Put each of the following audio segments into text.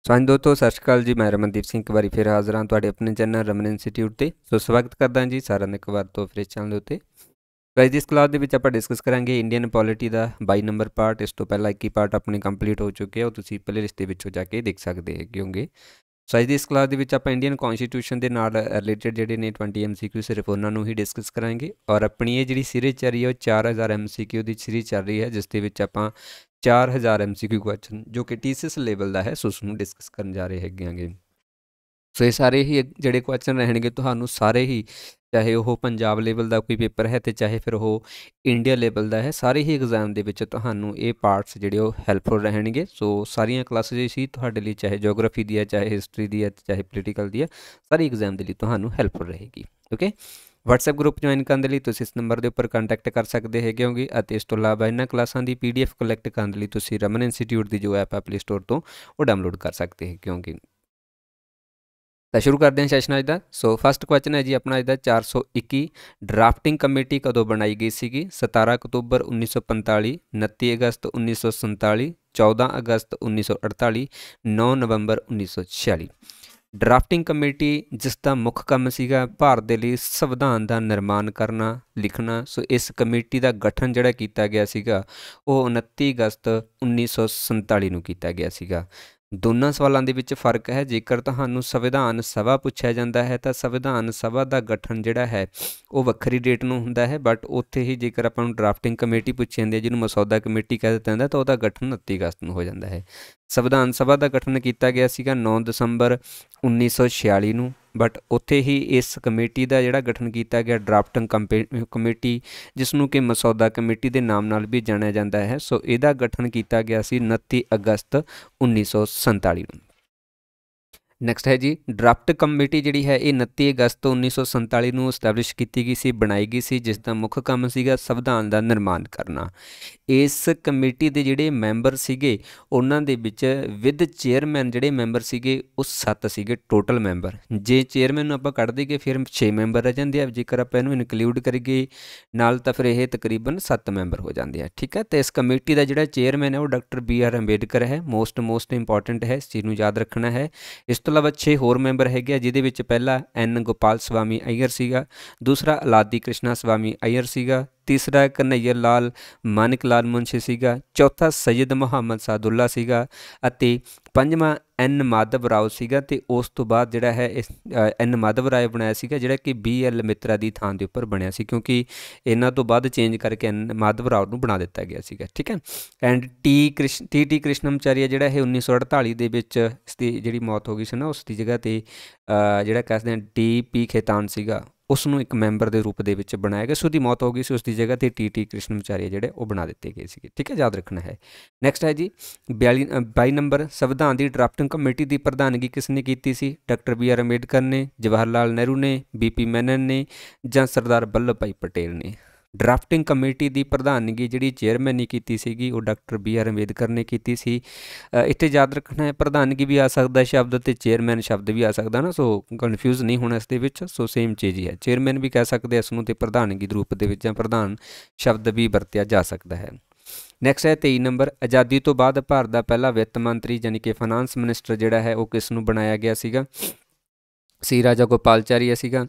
ਸੋ ਹਾਂਜੀ ਦੋਸਤੋ, ਸਤਿ ਸ਼੍ਰੀ ਅਕਾਲ ਜੀ। ਮੈਂ ਰਮਨਦੀਪ ਸਿੰਘ ਇੱਕ ਵਾਰੀ ਫਿਰ ਹਾਜ਼ਰ ਹਾਂ ਤੁਹਾਡੇ ਆਪਣੇ ਚੈਨਲ ਰਮਨ ਇੰਸਟੀਚਿਊਟ 'ਤੇ। ਸੋ ਸਵਾਗਤ ਕਰਦਾ ਜੀ ਸਾਰਿਆਂ ਦਾ ਇੱਕ ਵਾਰ ਤੋਂ ਫਿਰ ਇਸ ਚੈਨਲ ਦੇ ਉੱਤੇ। ਗਾਇਜ਼, ਇਸ ਕਲਾਸ ਦੇ ਵਿੱਚ ਆਪਾਂ ਡਿਸਕਸ ਕਰਾਂਗੇ ਇੰਡੀਅਨ ਪੋਲਿਟੀ ਦਾ 22 ਨੰਬਰ ਪਾਰਟ। ਇਸ ਤੋਂ ਪਹਿਲਾਂ 21 ਪਾਰਟ ਆਪਣੇ ਕੰਪਲੀਟ ਹੋ ਚੁੱਕੇ ਆ, ਉਹ ਤੁਸੀਂ ਪਲੇਲਿਸਟ ਦੇ ਵਿੱਚੋਂ ਜਾ ਕੇ ਦੇਖ ਸਕਦੇ ਹੈਗੇ ਹੋਗੇ। ਸੋ ਅੱਜ ਦੀ ਇਸ ਕਲਾਸ ਦੇ ਵਿੱਚ ਆਪਾਂ ਇੰਡੀਅਨ ਕੌਂਸਟੀਟਿਊਸ਼ਨ ਦੇ ਨਾਲ ਰਿਲੇਟਡ ਜਿਹੜੇ ਨੇ 20 MCQ ਸਿਰਫ ਉਹਨਾਂ ਨੂੰ ਹੀ ਡਿਸਕਸ ਕਰਾਂਗੇ। ਔਰ ਆਪਣੀ ਇਹ ਜਿਹੜੀ ਸੀਰੀਜ਼ ਚੱਲ ਰਹੀ ਹੈ ਉਹ 4000 MCQ ਦੀ ਸੀਰੀਜ਼ ਚੱਲ ਰਹੀ ਹੈ, ਜਿਸ ਦੇ ਵਿੱਚ ਆਪਾਂ 4000 MCQ ਕੁਐਸਚਨ ਜੋ ਕਿ TCS ਲੈਵਲ ਦਾ ਹੈ ਸੋ ਉਸ ਨੂੰ ਡਿਸਕਸ ਕਰਨ ਜਾ ਰਹੇ ਹੈਗੇ ਆਂਗੇ। ਸੋ ਇਹ ਸਾਰੇ ਹੀ ਜਿਹੜੇ ਕੁਐਸਚਨ ਰਹਿਣਗੇ ਤੁਹਾਨੂੰ ਸਾਰੇ ਹੀ, ਚਾਹੇ ਉਹ ਪੰਜਾਬ ਲੈਵਲ ਦਾ ਕੋਈ ਪੇਪਰ ਹੈ ਅਤੇ ਚਾਹੇ ਫਿਰ ਉਹ ਇੰਡੀਆ ਲੈਵਲ ਦਾ ਹੈ, ਸਾਰੇ ਹੀ ਐਗਜ਼ਾਮ ਦੇ ਵਿੱਚ ਤੁਹਾਨੂੰ ਇਹ ਪਾਰਟਸ ਜਿਹੜੇ ਉਹ ਹੈਲਪਫੁਲ ਰਹਿਣਗੇ। ਸੋ ਸਾਰੀਆਂ ਕਲਾਸਿਸ ਹੀ ਤੁਹਾਡੇ ਲਈ, ਚਾਹੇ ਜੀਓਗ੍ਰਾਫੀ ਦੀ ਹੈ, ਚਾਹੇ ਹਿਸਟਰੀ ਦੀ ਹੈ, ਚਾਹੇ ਪੋਲੀਟੀਕਲ ਦੀ ਹੈ, ਸਾਰੀ ਐਗਜ਼ਾਮ ਦੇ ਲਈ ਤੁਹਾਨੂੰ ਹੈਲਪਫੁਲ ਰਹੇਗੀ। ਓਕੇ, WhatsApp ਗਰੁੱਪ ਜੁਆਇਨ ਕਰਨ ਦੇ ਲਈ ਤੁਸੀਂ ਇਸ ਨੰਬਰ ਦੇ ਉੱਪਰ ਕੰਟੈਕਟ ਕਰ ਸਕਦੇ ਹੈਗੇ ਹੋਗੇ। ਅਤੇ ਇਸ ਤੋਂ ਇਲਾਵਾ ਇਹਨਾਂ ਕਲਾਸਾਂ ਦੀ PDF ਕਲੈਕਟ ਕਰਨ ਦੇ ਲਈ ਤੁਸੀਂ ਰਮਨ ਇੰਸਟੀਚਿਊਟ ਦੀ ਜੋ ਐਪ ਹੈ ਪਲੇ ਸਟੋਰ ਤੋਂ ਉਹ ਡਾਊਨਲੋਡ ਕਰ ਸਕਦੇ ਹੈਗੇ ਹੋਗੇ। ਤਾਂ ਸ਼ੁਰੂ ਕਰਦੇ ਹਾਂ ਸੈਸ਼ਨ ਅੱਜ ਦਾ। ਸੋ ਫਸਟ ਕੁਐਸਚਨ ਹੈ ਜੀ ਆਪਣਾ ਅੱਜ ਦਾ 421। ਡਰਾਫਟਿੰਗ ਕਮੇਟੀ ਕਦੋਂ ਬਣਾਈ ਗਈ ਸੀਗੀ? 17 ਅਕਤੂਬਰ 1945, 29 ਅਗਸਤ 1947, 14 ਅਗਸਤ 1948, 9 ਨਵੰਬਰ 1946। ਡਰਾਫਟਿੰਗ ਕਮੇਟੀ ਜਿਸ ਦਾ ਮੁੱਖ ਕੰਮ ਸੀਗਾ ਭਾਰਤ ਦੇ ਲਈ ਸੰਵਿਧਾਨ ਦਾ ਨਿਰਮਾਣ ਕਰਨਾ, ਲਿਖਣਾ। ਸੋ ਇਸ ਕਮੇਟੀ ਦਾ ਗਠਨ ਜਿਹੜਾ ਕੀਤਾ ਗਿਆ ਸੀਗਾ ਉਹ 29 ਅਗਸਤ 1947 ਨੂੰ ਕੀਤਾ ਗਿਆ ਸੀਗਾ। ਦੋਨਾਂ ਸਵਾਲਾਂ ਦੇ ਵਿੱਚ ਫਰਕ ਹੈ। ਜੇਕਰ ਤੁਹਾਨੂੰ ਸੰਵਿਧਾਨ ਸਭਾ ਪੁੱਛਿਆ ਜਾਂਦਾ ਹੈ ਤਾਂ ਸੰਵਿਧਾਨ ਸਭਾ ਦਾ ਗਠਨ ਜਿਹੜਾ ਹੈ ਉਹ ਵੱਖਰੀ ਡੇਟ ਨੂੰ ਹੁੰਦਾ ਹੈ, ਬਟ ਉੱਥੇ ਹੀ ਜੇਕਰ ਆਪਾਂ ਨੂੰ ਡਰਾਫਟਿੰਗ ਕਮੇਟੀ ਪੁੱਛੀ ਜਾਂਦੀ ਹੈ ਜਿਹਨੂੰ ਮਸੌਦਾ ਕਮੇਟੀ ਕਹਿ ਦਿੱਤਾ ਜਾਂਦਾ ਤਾਂ ਉਹਦਾ ਗਠਨ 29 ਅਗਸਤ ਨੂੰ ਹੋ ਜਾਂਦਾ ਹੈ। ਸੰਵਿਧਾਨ ਸਭਾ ਦਾ ਗਠਨ ਕੀਤਾ ਗਿਆ ਸੀਗਾ 9 ਦਸੰਬਰ 1946 ਨੂੰ, ਬਟ ਉੱਥੇ ਹੀ ਇਸ ਕਮੇਟੀ ਦਾ ਜਿਹੜਾ ਗਠਨ ਕੀਤਾ ਗਿਆ ਡਰਾਫਟਿੰਗ ਕਮੇਟੀ, ਜਿਸ ਨੂੰ ਕਿ ਮਸੌਦਾ ਕਮੇਟੀ ਦੇ ਨਾਮ ਨਾਲ ਵੀ ਜਾਣਿਆ ਜਾਂਦਾ ਹੈ, ਸੋ ਇਹਦਾ ਗਠਨ ਕੀਤਾ ਗਿਆ ਸੀ 29 ਅਗਸਤ 1947 ਨੂੰ। ਨੈਕਸਟ ਹੈ ਜੀ, ਡਰਾਫਟ ਕਮੇਟੀ ਜਿਹੜੀ ਹੈ ਇਹ 29 ਅਗਸਤ 1947 ਨੂੰ ਇਸਟੈਬਲਿਸ਼ ਕੀਤੀ ਗਈ ਸੀ, ਬਣਾਈ ਗਈ ਸੀ, ਜਿਸ ਦਾ ਮੁੱਖ ਕੰਮ ਸੀਗਾ ਸੰਵਿਧਾਨ ਦਾ ਨਿਰਮਾਣ ਕਰਨਾ। ਇਸ ਕਮੇਟੀ ਦੇ ਜਿਹੜੇ ਮੈਂਬਰ ਸੀਗੇ ਉਹਨਾਂ ਦੇ ਵਿੱਚ ਵਿਦ ਚੇਅਰਮੈਨ ਜਿਹੜੇ ਮੈਂਬਰ ਸੀਗੇ ਉਹ 7 ਸੀਗੇ ਟੋਟਲ ਮੈਂਬਰ। ਜੇ ਚੇਅਰਮੈਨ ਨੂੰ ਆਪਾਂ ਕੱਢ ਦੇਈਏ ਫਿਰ 6 ਮੈਂਬਰ ਰਹਿ ਜਾਂਦੇ ਆ, ਜੇਕਰ ਆਪਾਂ ਇਹਨੂੰ ਇਨਕਲੂਡ ਕਰੀਏ ਨਾਲ ਤਾਂ ਫਿਰ ਇਹ ਤਕਰੀਬਨ 7 ਮੈਂਬਰ ਹੋ ਜਾਂਦੇ ਆ। ਠੀਕ ਹੈ, ਤੇ ਇਸ ਕਮੇਟੀ ਦਾ ਜਿਹੜਾ ਚੇਅਰਮੈਨ ਹੈ ਉਹ ਡਾਕਟਰ BR ਅੰਬੇਡਕਰ ਹੈ। ਮੋਸਟ ਇੰਪੋਰਟੈਂਟ ਹੈ, ਇਸ ਚੀਜ਼ ਨੂੰ ਯਾਦ ਰੱਖਣਾ ਹੈ। ਇਸ ਤੋਂ ਇਲਾਵਾ 6 ਹੋਰ ਮੈਂਬਰ ਹੈਗੇ ਆ, ਜਿਹਦੇ ਵਿੱਚ ਪਹਿਲਾ N ਗੋਪਾਲ ਸਵਾਮੀ ਅਈਅਰ ਸੀਗਾ, ਦੂਸਰਾ ਅਲਾਦੀ ਕ੍ਰਿਸ਼ਨਾ ਸਵਾਮੀ ਅਈਅਰ ਸੀਗਾ, ਤੀਸਰਾ ਕਨ੍ਹਈਆ ਲਾਲ ਮਾਨਿਕ ਲਾਲ ਮੁਨਸ਼ੀ ਸੀਗਾ, ਚੌਥਾ ਸੈਯਦ ਮੁਹੰਮਦ ਸਾਦੁੱਲਾ ਸੀਗਾ ਅਤੇ ਪੰਜਵਾਂ N ਮਾਧਵ ਰਾਓ ਸੀਗਾ। ਅਤੇ ਉਸ ਤੋਂ ਬਾਅਦ ਜਿਹੜਾ ਹੈ ਇਸ N ਮਾਧਵ ਰਾਏ ਬਣਾਇਆ ਸੀਗਾ, ਜਿਹੜਾ ਕਿ BL ਮਿੱਤਰਾ ਦੀ ਥਾਂ ਦੇ ਉੱਪਰ ਬਣਿਆ ਸੀ, ਕਿਉਂਕਿ ਇਹਨਾਂ ਤੋਂ ਬਾਅਦ ਚੇਂਜ ਕਰਕੇ N ਮਾਧਵ ਰਾਓ ਨੂੰ ਬਣਾ ਦਿੱਤਾ ਗਿਆ ਸੀਗਾ। ਠੀਕ ਹੈ, ਐਂਡ T ਕ੍ਰਿਸ਼ਨਮਚਾਰੀਆ ਜਿਹੜਾ ਇਹ 1948 ਦੇ ਵਿੱਚ ਇਸ ਦੀ ਜਿਹੜੀ ਮੌਤ ਹੋ ਗਈ ਸੀ ਨਾ, ਉਸ ਦੀ ਜਗ੍ਹਾ 'ਤੇ ਜਿਹੜਾ ਕਹਿ ਸਕਦੇ ਹਾਂ DP ਖੇਤਾਨ ਸੀਗਾ ਉਸ ਨੂੰ ਇੱਕ ਮੈਂਬਰ ਦੇ ਰੂਪ ਦੇ ਵਿੱਚ ਬਣਾਇਆ ਗਿਆ। ਸੋ ਉਹਦੀ ਮੌਤ ਹੋ ਗਈ ਸੀ, ਉਸ ਦੀ ਜਗ੍ਹਾ 'ਤੇ TT ਕ੍ਰਿਸ਼ਨਮਚਾਰੀਆ ਜਿਹੜੇ ਉਹ ਬਣਾ ਦਿੱਤੇ ਗਏ ਸੀਗੇ। ਠੀਕ ਹੈ, ਯਾਦ ਰੱਖਣਾ ਹੈ। ਨੈਕਸਟ ਹੈ ਜੀ 22 ਨੰਬਰ, ਸੰਵਿਧਾਨ ਦੀ ਡਰਾਫਟਿੰਗ ਕਮੇਟੀ ਦੀ ਪ੍ਰਧਾਨਗੀ ਕਿਸ ਨੇ ਕੀਤੀ ਸੀ? ਡਾਕਟਰ BR ਅੰਬੇਡਕਰ ਨੇ, ਜਵਾਹਰ ਲਾਲ ਨਹਿਰੂ ਨੇ, BP ਮੈਨਨ ਨੇ ਜਾਂ ਸਰਦਾਰ ਵੱਲਭ ਭਾਈ ਪਟੇਲ ਨੇ? ਡਰਾਫਟਿੰਗ ਕਮੇਟੀ ਦੀ ਪ੍ਰਧਾਨਗੀ ਜਿਹੜੀ ਚੇਅਰਮੈਨ ਕੀਤੀ ਸੀਗੀ ਉਹ ਡਾਕਟਰ BR ਅੰਬੇਦਕਰ ਨੇ ਕੀਤੀ ਸੀ। ਇੱਥੇ ਯਾਦ ਰੱਖਣਾ ਹੈ ਪ੍ਰਧਾਨਗੀ ਵੀ ਆ ਸਕਦਾ ਸ਼ਬਦ ਅਤੇ ਚੇਅਰਮੈਨ ਸ਼ਬਦ ਵੀ ਆ ਸਕਦਾ ਨਾ, ਸੋ ਕਨਫਿਊਜ਼ ਨਹੀਂ ਹੋਣਾ ਇਸ ਦੇ ਵਿੱਚ। ਸੋ ਸੇਮ ਚੀਜ਼ ਹੀ ਹੈ, ਚੇਅਰਮੈਨ ਵੀ ਕਹਿ ਸਕਦੇ ਇਸ ਨੂੰ, ਅਤੇ ਪ੍ਰਧਾਨਗੀ ਦੇ ਰੂਪ ਦੇ ਵਿੱਚ ਜਾਂ ਪ੍ਰਧਾਨ ਸ਼ਬਦ ਵੀ ਵਰਤਿਆ ਜਾ ਸਕਦਾ ਹੈ। ਨੈਕਸਟ ਹੈ 23 ਨੰਬਰ, ਆਜ਼ਾਦੀ ਤੋਂ ਬਾਅਦ ਭਾਰਤ ਦਾ ਪਹਿਲਾ ਵਿੱਤ ਮੰਤਰੀ ਯਾਨੀ ਕਿ ਫਾਈਨਾਂਸ ਮਿਨਿਸਟਰ ਜਿਹੜਾ ਹੈ ਉਹ ਕਿਸ ਨੂੰ ਬਣਾਇਆ ਗਿਆ ਸੀਗਾ? ਸੀ ਰਾਜਾ ਗੋਪਾਲਚਾਰੀਆ ਸੀਗਾ,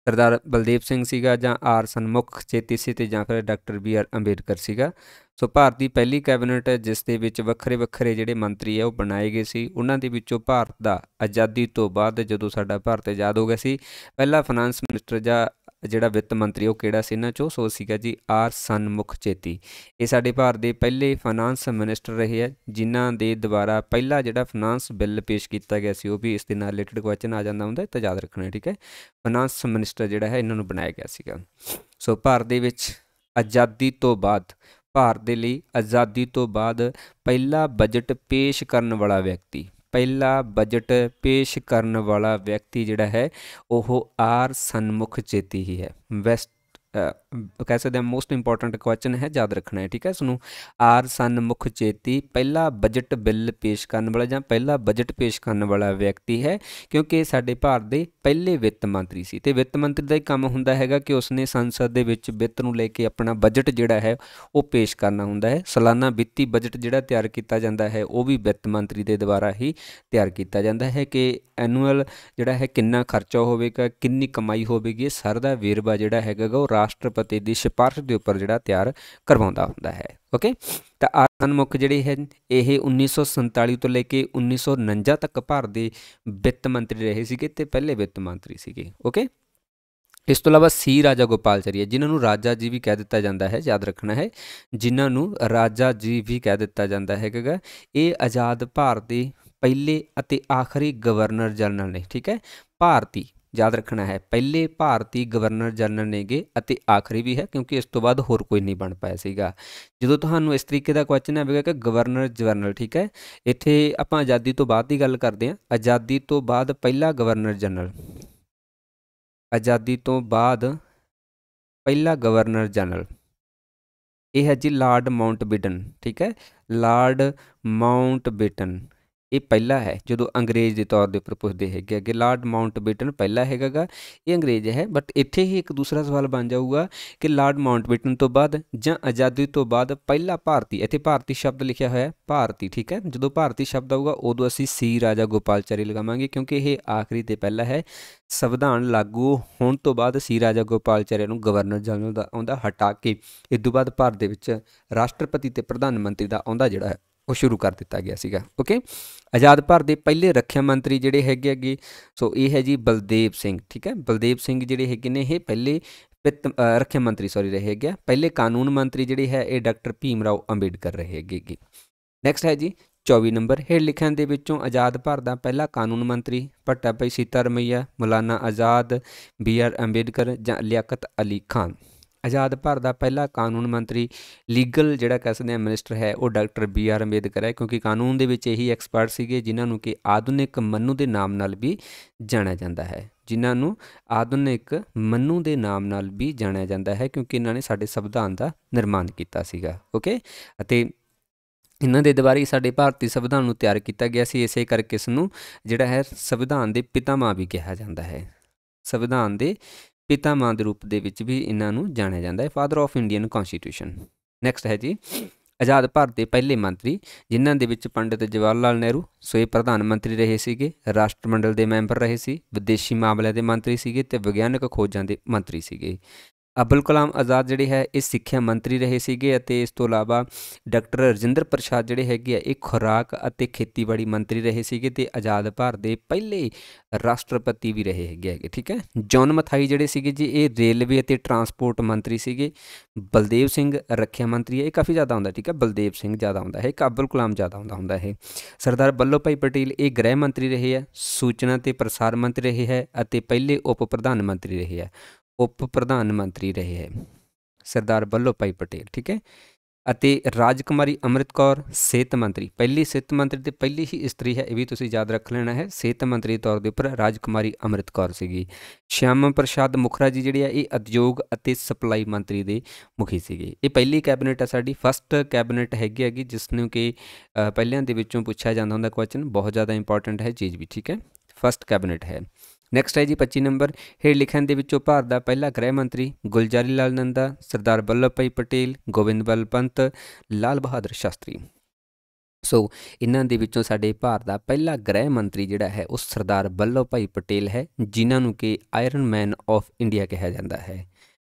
ਸਰਦਾਰ ਬਲਦੇਵ ਸਿੰਘ ਸੀਗਾ, ਜਾਂ R ਸਨਮੁਖ ਚੇਤੀ ਸੀ, ਅਤੇ ਜਾਂ ਫਿਰ ਡਾਕਟਰ BR ਅੰਬੇਡਕਰ ਸੀਗਾ। ਸੋ ਭਾਰਤ ਦੀ ਪਹਿਲੀ ਕੈਬਨਿਟ ਜਿਸ ਦੇ ਵਿੱਚ ਵੱਖਰੇ ਵੱਖਰੇ ਜਿਹੜੇ ਮੰਤਰੀ ਹੈ ਉਹ ਬਣਾਏ ਗਏ ਸੀ, ਉਹਨਾਂ ਦੇ ਵਿੱਚੋਂ ਭਾਰਤ ਦਾ ਆਜ਼ਾਦੀ ਤੋਂ ਬਾਅਦ ਜਦੋਂ ਸਾਡਾ ਭਾਰਤ ਆਜ਼ਾਦ ਹੋ ਗਿਆ ਸੀ, ਪਹਿਲਾ ਫਾਈਨਾਂਸ ਮਿਨਿਸਟਰ ਜਾਂ ਜਿਹੜਾ ਵਿੱਤ ਮੰਤਰੀ ਉਹ ਕਿਹੜਾ ਸੀ ਇਹਨਾਂ 'ਚੋਂ? ਸੋ ਸੀਗਾ ਜੀ R ਸਨਮੁਖ ਚੇਤੀ। ਇਹ ਸਾਡੇ ਭਾਰਤ ਦੇ ਪਹਿਲੇ ਫਾਈਨਾਂਸ ਮਿਨਿਸਟਰ ਰਹੇ ਹੈ, ਜਿਨ੍ਹਾਂ ਦੇ ਦੁਆਰਾ ਪਹਿਲਾ ਜਿਹੜਾ ਫਾਈਨਾਂਸ ਬਿੱਲ ਪੇਸ਼ ਕੀਤਾ ਗਿਆ ਸੀ, ਉਹ ਵੀ ਇਸ ਦੇ ਨਾਲ ਰਿਲੇਟਡ ਕੁਐਸਚਨ ਆ ਜਾਂਦਾ ਹੁੰਦਾ, ਤਾਂ ਯਾਦ ਰੱਖਣਾ। ਠੀਕ ਹੈ, ਫਾਈਨਾਂਸ ਮਿਨਿਸਟਰ ਜਿਹੜਾ ਹੈ ਇਹਨਾਂ ਨੂੰ ਬਣਾਇਆ ਗਿਆ ਸੀਗਾ। ਸੋ ਭਾਰਤ ਦੇ ਵਿੱਚ ਆਜ਼ਾਦੀ ਤੋਂ ਬਾਅਦ, ਭਾਰਤ ਦੇ ਲਈ ਆਜ਼ਾਦੀ ਤੋਂ ਬਾਅਦ ਪਹਿਲਾ ਬਜਟ ਪੇਸ਼ ਕਰਨ ਵਾਲਾ ਵਿਅਕਤੀ, ਪਹਿਲਾ ਬਜਟ ਪੇਸ਼ ਕਰਨ ਵਾਲਾ ਵਿਅਕਤੀ ਜਿਹੜਾ ਹੈ ਉਹ R ਸਨਮੁਖ ਚੇਤੀ ਹੀ ਹੈ। कह सकते हैं मोस्ट इंपॉर्टेंट क्वेश्चन है, याद रखना है, ठीक है। इसनूं आर सन मुख चेती पहला बजट बिल पेश करने वाला ਜਾਂ पहला बजट पेश करने वाला व्यक्ति है, क्योंकि ਸਾਡੇ ਭਾਰਤ ਦੇ ਪਹਿਲੇ ਵਿੱਤ ਮੰਤਰੀ ਸੀ। ਤੇ ਵਿੱਤ ਮੰਤਰੀ ਦਾ ਹੀ ਕੰਮ ਹੁੰਦਾ ਹੈਗਾ ਕਿ ਉਸਨੇ ਸੰਸਦ ਦੇ ਵਿੱਚ ਵਿੱਤ ਨੂੰ ਲੈ ਕੇ ਆਪਣਾ ਬਜਟ ਜਿਹੜਾ ਹੈ ਉਹ ਪੇਸ਼ ਕਰਨਾ ਹੁੰਦਾ ਹੈ। ਸਾਲਾਨਾ ਵਿੱਤੀ ਬਜਟ ਜਿਹੜਾ ਤਿਆਰ ਕੀਤਾ ਜਾਂਦਾ ਹੈ ਉਹ ਵੀ ਵਿੱਤ ਮੰਤਰੀ ਦੇ ਦੁਆਰਾ ਹੀ ਤਿਆਰ ਕੀਤਾ ਜਾਂਦਾ ਹੈ ਕਿ ਐਨੂਅਲ ਜਿਹੜਾ ਹੈ ਕਿੰਨਾ ਖਰਚਾ ਹੋਵੇਗਾ, ਕਿੰਨੀ ਕਮਾਈ ਹੋਵੇਗੀ, ਇਹ ਸਾਰਾ ਦਾ ਵੇਰਵਾ ਜਿਹੜਾ ਹੈਗਾ ਗਾ ਉਹ ਰਾਸ਼ਟਰਪਤੀ ਦੀ ਸਿਫਾਰਿਸ਼ ਦੇ ਉੱਪਰ ਜਿਹੜਾ ਤਿਆਰ ਕਰਵਾਉਂਦਾ ਹੁੰਦਾ ਹੈ। ਓਕੇ, ਤਾਂ ਆਸਨ ਮੁੱਖ ਜਿਹੜੇ ਹੈ ਇਹ 1947 ਤੋਂ ਲੈ ਕੇ 1949 ਤੱਕ ਭਾਰਤ ਦੇ ਵਿੱਤ ਮੰਤਰੀ ਰਹੇ ਸੀਗੇ ਤੇ ਪਹਿਲੇ ਵਿੱਤ ਮੰਤਰੀ ਸੀਗੇ। ਓਕੇ, ਇਸ ਤੋਂ ਇਲਾਵਾ ਸੀ ਰਾਜਾ ਗੋਪਾਲਚਾਰੀਆ, ਜਿਨ੍ਹਾਂ ਨੂੰ ਰਾਜਾ ਜੀ ਵੀ ਕਹਿ ਦਿੱਤਾ ਜਾਂਦਾ ਹੈ, ਯਾਦ ਰੱਖਣਾ ਹੈ, ਜਿਨ੍ਹਾਂ ਨੂੰ ਰਾਜਾ ਜੀ ਵੀ ਕਹਿ ਦਿੱਤਾ ਜਾਂਦਾ ਹੈਗਾ। ਇਹ ਆਜ਼ਾਦ ਭਾਰਤ ਦੇ ਪਹਿਲੇ ਅਤੇ ਆਖਰੀ ਗਵਰਨਰ ਜਨਰਲ ਨੇ, ਠੀਕ ਹੈ, ਭਾਰਤੀ, याद रखना है, पहले भारती गवर्नर जनरल नेगे ਅਤੇ आखिरी भी है, क्योंकि इस तो बाद होर कोई नहीं बन पाया सीगा। ਜਦੋਂ ਤੁਹਾਨੂੰ ਇਸ ਤਰੀਕੇ ਦਾ ਕੁਐਸਚਨ ਆਵੇਗਾ ਕਿ ਗਵਰਨਰ ਜਨਰਲ, ਠੀਕ ਹੈ, ਇੱਥੇ ਆਪਾਂ ਆਜ਼ਾਦੀ ਤੋਂ ਬਾਅਦ ਦੀ ਗੱਲ ਕਰਦੇ ਹਾਂ। ਆਜ਼ਾਦੀ ਤੋਂ ਬਾਅਦ ਪਹਿਲਾ ਗਵਰਨਰ ਜਨਰਲ, ਆਜ਼ਾਦੀ ਤੋਂ ਬਾਅਦ ਪਹਿਲਾ ਗਵਰਨਰ ਜਨਰਲ ਇਹ ਹੈ ਜੀ ਲਾਰਡ ਮਾਊਂਟਬੈਟਨ, ਠੀਕ ਹੈ, ਲਾਰਡ ਮਾਊਂਟਬੈਟਨ ਇਹ ਪਹਿਲਾ ਹੈ ਜਦੋਂ ਅੰਗਰੇਜ਼ ਦੇ ਤੌਰ ਦੇ ਉੱਪਰ ਪੁੱਛਦੇ ਹੈਗੇ ਅੱਗੇ। ਲਾਰਡ ਮਾਊਂਟਬੈਟਨ ਪਹਿਲਾ ਹੈਗਾ ਗਾ, ਇਹ ਅੰਗਰੇਜ਼ ਹੈ। ਬਟ ਇੱਥੇ ਹੀ ਇੱਕ ਦੂਸਰਾ ਸਵਾਲ ਬਣ ਜਾਊਗਾ ਕਿ ਲਾਰਡ ਮਾਊਂਟਬੈਟਨ ਤੋਂ ਬਾਅਦ ਜਾਂ ਆਜ਼ਾਦੀ ਤੋਂ ਬਾਅਦ ਪਹਿਲਾ ਭਾਰਤੀ, ਇੱਥੇ ਭਾਰਤੀ ਸ਼ਬਦ ਲਿਖਿਆ ਹੋਇਆ ਭਾਰਤੀ, ਠੀਕ ਹੈ। ਜਦੋਂ ਭਾਰਤੀ ਸ਼ਬਦ ਆਊਗਾ ਉਦੋਂ ਅਸੀਂ ਸੀ ਰਾਜਾ ਗੋਪਾਲਚਾਰੀ ਲਗਾਵਾਂਗੇ, ਕਿਉਂਕਿ ਇਹ ਆਖਰੀ ਤੇ ਪਹਿਲਾ ਹੈ। ਸੰਵਿਧਾਨ ਲਾਗੂ ਹੋਣ ਤੋਂ ਬਾਅਦ ਸੀ ਰਾਜਾ ਗੋਪਾਲਚਾਰੀ ਨੂੰ ਗਵਰਨਰ ਜਨਰਲ ਦਾ ਆਉਂਦਾ ਹਟਾ ਕੇ ਇਸ ਤੋਂ ਬਾਅਦ ਭਾਰਤ ਦੇ ਵਿੱਚ ਰਾਸ਼ਟਰਪਤੀ ਤੇ ਪ੍ਰਧਾਨ ਮੰਤਰੀ ਦਾ ਆਉਂਦਾ ਜਿਹੜਾ ਹੈ ਉਹ ਸ਼ੁਰੂ ਕਰ ਦਿੱਤਾ ਗਿਆ ਸੀਗਾ। ਓਕੇ, ਆਜ਼ਾਦ ਭਾਰਤ ਦੇ ਪਹਿਲੇ ਰੱਖਿਆ ਮੰਤਰੀ ਜਿਹੜੇ ਹੈਗੇ ਅੱਗੇ, ਸੋ ਇਹ ਹੈ ਜੀ ਬਲਦੇਵ ਸਿੰਘ, ਠੀਕ ਹੈ। ਬਲਦੇਵ ਸਿੰਘ ਜਿਹੜੇ ਹੈਗੇ ਨੇ ਇਹ ਪਹਿਲੇ ਰੱਖਿਆ ਮੰਤਰੀ ਰਹੇ ਹੈਗੇ। ਪਹਿਲੇ ਕਾਨੂੰਨ ਮੰਤਰੀ ਜਿਹੜੇ ਹੈ ਇਹ ਡਾਕਟਰ ਭੀਮ ਰਾਓ ਅੰਬੇਡਕਰ ਰਹੇ ਹੈਗੇ। ਨੈਕਸਟ ਹੈ ਜੀ 24 ਨੰਬਰ, ਹੇਠ ਲਿਖਿਆਂ ਦੇ ਵਿੱਚੋਂ ਆਜ਼ਾਦ ਭਾਰਤ ਦਾ ਪਹਿਲਾ ਕਾਨੂੰਨ ਮੰਤਰੀ ਭੱਟਾ ਭਾਈ ਸੀਤਾਰਮਈਆ, ਮੌਲਾਨਾ ਆਜ਼ਾਦ, BR ਅੰਬੇਡਕਰ ਜਾਂ ਲਿਆਕਤ ਅਲੀ ਖਾਨ। ਆਜ਼ਾਦ ਭਾਰਤ ਦਾ ਪਹਿਲਾ ਕਾਨੂੰਨ ਮੰਤਰੀ ਲੀਗਲ ਜਿਹੜਾ ਕਹਿ ਸਕਦੇ ਹਾਂ ਮਿਨਿਸਟਰ ਹੈ ਉਹ ਡਾਕਟਰ BR ਅੰਬੇਦਕਰ ਹੈ, ਕਿਉਂਕਿ ਕਾਨੂੰਨ ਦੇ ਵਿੱਚ ਇਹੀ ਐਕਸਪਰਟ ਸੀਗੇ ਜਿਨ੍ਹਾਂ ਨੂੰ ਕਿ ਆਧੁਨਿਕ ਮਨੂ ਦੇ ਨਾਮ ਨਾਲ ਵੀ ਜਾਣਿਆ ਜਾਂਦਾ ਹੈ, ਜਿਨ੍ਹਾਂ ਨੂੰ ਆਧੁਨਿਕ ਮਨੂ ਦੇ ਨਾਮ ਨਾਲ ਵੀ ਜਾਣਿਆ ਜਾਂਦਾ ਹੈ, ਕਿਉਂਕਿ ਇਹਨਾਂ ਨੇ ਸਾਡੇ ਸੰਵਿਧਾਨ ਦਾ ਨਿਰਮਾਣ ਕੀਤਾ ਸੀਗਾ। ਓਕੇ, ਅਤੇ ਇਹਨਾਂ ਦੇ ਦੁਆਰਾ ਹੀ ਸਾਡੇ ਭਾਰਤੀ ਸੰਵਿਧਾਨ ਨੂੰ ਤਿਆਰ ਕੀਤਾ ਗਿਆ ਸੀ, ਇਸੇ ਕਰਕੇ ਇਸ ਨੂੰ ਜਿਹੜਾ ਹੈ ਸੰਵਿਧਾਨ ਦੇ ਪਿਤਾਮਾ ਵੀ ਕਿਹਾ ਜਾਂਦਾ ਹੈ। ਸੰਵਿਧਾਨ ਦੇ ਪਿਤਾਮਾ ਦੇ ਰੂਪ ਦੇ ਵਿੱਚ ਵੀ ਇਹਨਾਂ ਨੂੰ ਜਾਣਿਆ ਜਾਂਦਾ ਹੈ, ਫਾਦਰ ਆਫ ਇੰਡੀਅਨ ਕੌਂਸਟੀਟਿਊਸ਼ਨ। ਨੈਕਸਟ ਹੈ ਜੀ ਆਜ਼ਾਦ ਭਾਰਤ ਦੇ ਪਹਿਲੇ ਮੰਤਰੀ, ਜਿਨ੍ਹਾਂ ਦੇ ਵਿੱਚ ਪੰਡਿਤ ਜਵਾਹਰ ਲਾਲ ਨਹਿਰੂ, ਸੋ ਇਹ ਪ੍ਰਧਾਨ ਮੰਤਰੀ ਰਹੇ ਸੀਗੇ, ਰਾਸ਼ਟਰਮੰਡਲ ਦੇ ਮੈਂਬਰ ਰਹੇ ਸੀ, ਵਿਦੇਸ਼ੀ ਮਾਮਲਿਆਂ ਦੇ ਮੰਤਰੀ ਸੀਗੇ ਅਤੇ ਵਿਗਿਆਨਕ ਖੋਜਾਂ ਦੇ ਮੰਤਰੀ ਸੀਗੇ। ਅਬੁਲ ਕਲਾਮ ਆਜ਼ਾਦ ਜਿਹੜੇ ਹੈ ਇਹ ਸਿੱਖਿਆ ਮੰਤਰੀ ਰਹੇ ਸੀਗੇ, ਅਤੇ ਇਸ ਤੋਂ ਇਲਾਵਾ ਡਾਕਟਰ ਰਜਿੰਦਰ ਪ੍ਰਸਾਦ ਜਿਹੜੇ ਹੈਗੇ ਆ ਇਹ ਖੁਰਾਕ ਅਤੇ ਖੇਤੀਬਾੜੀ ਮੰਤਰੀ ਰਹੇ ਸੀਗੇ, ਅਤੇ ਆਜ਼ਾਦ ਭਾਰਤ ਦੇ ਪਹਿਲੇ ਰਾਸ਼ਟਰਪਤੀ ਵੀ ਰਹੇ ਹੈਗੇ, ਠੀਕ ਹੈ। ਜੌਨ ਮਥਾਈ ਜਿਹੜੇ ਸੀਗੇ ਜੀ ਇਹ ਰੇਲਵੇ ਅਤੇ ਟਰਾਂਸਪੋਰਟ ਮੰਤਰੀ ਸੀਗੇ। ਬਲਦੇਵ ਸਿੰਘ ਰੱਖਿਆ ਮੰਤਰੀ ਹੈ, ਇਹ ਕਾਫੀ ਜ਼ਿਆਦਾ ਆਉਂਦਾ, ਠੀਕ ਹੈ, ਬਲਦੇਵ ਸਿੰਘ ਜ਼ਿਆਦਾ ਆਉਂਦਾ ਹੈ, ਇੱਕ ਅਬੁਲ ਕਲਾਮ ਜ਼ਿਆਦਾ ਆਉਂਦਾ ਹੁੰਦਾ ਹੈ। ਸਰਦਾਰ ਵੱਲਭ ਭਾਈ ਪਟੇਲ ਇਹ ਗ੍ਰਹਿ ਮੰਤਰੀ ਰਹੇ ਹੈ, ਸੂਚਨਾ ਅਤੇ ਪ੍ਰਸਾਰ ਮੰਤਰੀ ਰਹੇ ਹੈ, ਅਤੇ ਪਹਿਲੇ ਉਪ ਪ੍ਰਧਾਨ ਮੰਤਰੀ ਰਹੇ ਹੈ, ਉਪ ਪ੍ਰਧਾਨ ਮੰਤਰੀ ਰਹੇ ਹੈ ਸਰਦਾਰ ਵੱਲਭ ਭਾਈ ਪਟੇਲ, ਠੀਕ ਹੈ। ਅਤੇ ਰਾਜਕੁਮਾਰੀ ਅੰਮ੍ਰਿਤ ਕੌਰ ਸਿਹਤ ਮੰਤਰੀ, ਪਹਿਲੀ ਸਿਹਤ ਮੰਤਰੀ ਅਤੇ ਪਹਿਲੀ ਹੀ ਇਸਤਰੀ ਹੈ, ਇਹ ਵੀ ਤੁਸੀਂ ਯਾਦ ਰੱਖ ਲੈਣਾ ਹੈ। ਸਿਹਤ ਮੰਤਰੀ ਦੇ ਤੌਰ ਦੇ ਉੱਪਰ ਰਾਜਕੁਮਾਰੀ ਅੰਮ੍ਰਿਤ ਕੌਰ ਸੀਗੀ। ਸ਼ਿਆਮਾ ਪ੍ਰਸਾਦ ਮੁਖਰਾ ਜੀ ਜਿਹੜੇ ਆ ਇਹ ਉਦਯੋਗ ਅਤੇ ਸਪਲਾਈ ਮੰਤਰੀ ਦੇ ਮੁਖੀ ਸੀਗੇ। ਇਹ ਪਹਿਲੀ ਕੈਬਨਿਟ ਹੈ ਸਾਡੀ, ਫਸਟ ਕੈਬਨਿਟ ਹੈਗੀ ਜਿਸ ਨੂੰ ਕਿ ਪਹਿਲਿਆਂ ਦੇ ਵਿੱਚੋਂ ਪੁੱਛਿਆ ਜਾਂਦਾ ਹੁੰਦਾ ਕੁਐਸਚਨ, ਬਹੁਤ ਜ਼ਿਆਦਾ ਇੰਪੋਰਟੈਂਟ ਹੈ ਚੀਜ਼ ਵੀ, ਠੀਕ ਹੈ, ਫਸਟ ਕੈਬਨਿਟ ਹੈ। ਨੈਕਸਟ ਹੈ ਜੀ 25 ਨੰਬਰ, ਹੇਠ ਲਿਖਣ ਦੇ ਵਿੱਚੋਂ ਭਾਰਤ ਦਾ ਪਹਿਲਾ ਗ੍ਰਹਿ ਮੰਤਰੀ ਗੁਲਜ਼ਾਰੀ ਲਾਲ ਨੰਦਾ, ਸਰਦਾਰ ਵੱਲਭ ਭਾਈ ਪਟੇਲ, ਗੋਬਿੰਦ ਬੱਲ ਪੰਤ, ਲਾਲ ਬਹਾਦਰ ਸ਼ਾਸਤਰੀ। ਸੋ ਇਹਨਾਂ ਦੇ ਵਿੱਚੋਂ ਸਾਡੇ ਭਾਰਤ ਦਾ ਪਹਿਲਾ ਗ੍ਰਹਿ ਮੰਤਰੀ ਜਿਹੜਾ ਹੈ ਉਹ ਸਰਦਾਰ ਵੱਲਭ ਭਾਈ ਪਟੇਲ ਹੈ, ਜਿਨ੍ਹਾਂ ਨੂੰ ਕਿ ਆਇਰਨ ਮੈਨ ਆਫ ਇੰਡੀਆ ਕਿਹਾ ਜਾਂਦਾ ਹੈ।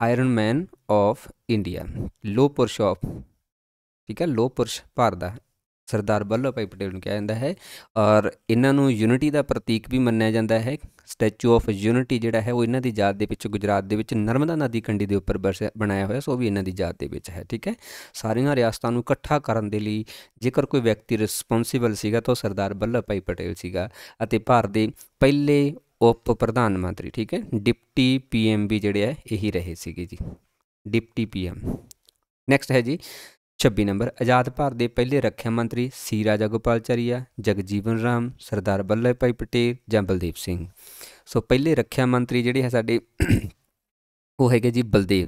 ਆਇਰਨ ਮੈਨ ਆਫ ਇੰਡੀਆ, ਲੋਹ ਪੁਰਸ਼ ਆਫ, ਠੀਕ ਹੈ, ਲੋਹ ਪੁਰਸ਼ ਭਾਰਤ ਦਾ ਸਰਦਾਰ ਵੱਲਭ ਭਾਈ ਪਟੇਲ ਨੂੰ ਕਿਹਾ ਜਾਂਦਾ ਹੈ। ਔਰ ਇਹਨਾਂ ਨੂੰ ਯੂਨਿਟੀ ਦਾ ਪ੍ਰਤੀਕ ਵੀ ਮੰਨਿਆ ਜਾਂਦਾ ਹੈ। ਸਟੈਚੂ ਆਫ ਯੂਨਿਟੀ ਜਿਹੜਾ ਹੈ ਉਹ ਇਹਨਾਂ ਦੀ ਯਾਦ ਦੇ ਵਿੱਚ ਗੁਜਰਾਤ ਦੇ ਵਿੱਚ ਨਰਮਦਾ ਨਦੀ ਕੰਢੀ ਦੇ ਉੱਪਰ ਬਣਾਇਆ ਹੋਇਆ, ਸੋ ਉਹ ਵੀ ਇਹਨਾਂ ਦੀ ਯਾਦ ਦੇ ਵਿੱਚ ਹੈ, ਠੀਕ ਹੈ। ਸਾਰੀਆਂ ਰਿਆਸਤਾਂ ਨੂੰ ਇਕੱਠਾ ਕਰਨ ਦੇ ਲਈ ਜੇਕਰ ਕੋਈ ਵਿਅਕਤੀ ਰਿਸਪੌਂਸੀਬਲ ਸੀਗਾ ਤਾਂ ਉਹ ਸਰਦਾਰ ਵੱਲਭ ਭਾਈ ਪਟੇਲ ਸੀਗਾ, ਅਤੇ ਭਾਰਤ ਦੇ ਪਹਿਲੇ ਉਪ ਪ੍ਰਧਾਨ ਮੰਤਰੀ, ਠੀਕ ਹੈ, ਡਿਪਟੀ PM ਵੀ ਜਿਹੜੇ ਹੈ ਇਹੀ ਰਹੇ ਸੀਗੇ ਜੀ, ਡਿਪਟੀ PM। ਨੈਕਸਟ ਹੈ ਜੀ 26 ਨੰਬਰ, ਆਜ਼ਾਦ ਭਾਰਤ ਦੇ ਪਹਿਲੇ ਰੱਖਿਆ ਮੰਤਰੀ ਸੀ ਰਾਜਾ ਗੋਪਾਲਚਾਰੀਆ, ਜਗਜੀਵਨ ਰਾਮ, ਸਰਦਾਰ ਵੱਲਭ ਭਾਈ ਪਟੇਲ ਜਾਂ ਬਲਦੇਵ ਸਿੰਘ। ਸੋ ਪਹਿਲੇ ਰੱਖਿਆ ਮੰਤਰੀ ਜਿਹੜੇ ਹੈ ਸਾਡੇ ਉਹ ਹੈਗੇ ਜੀ ਬਲਦੇਵ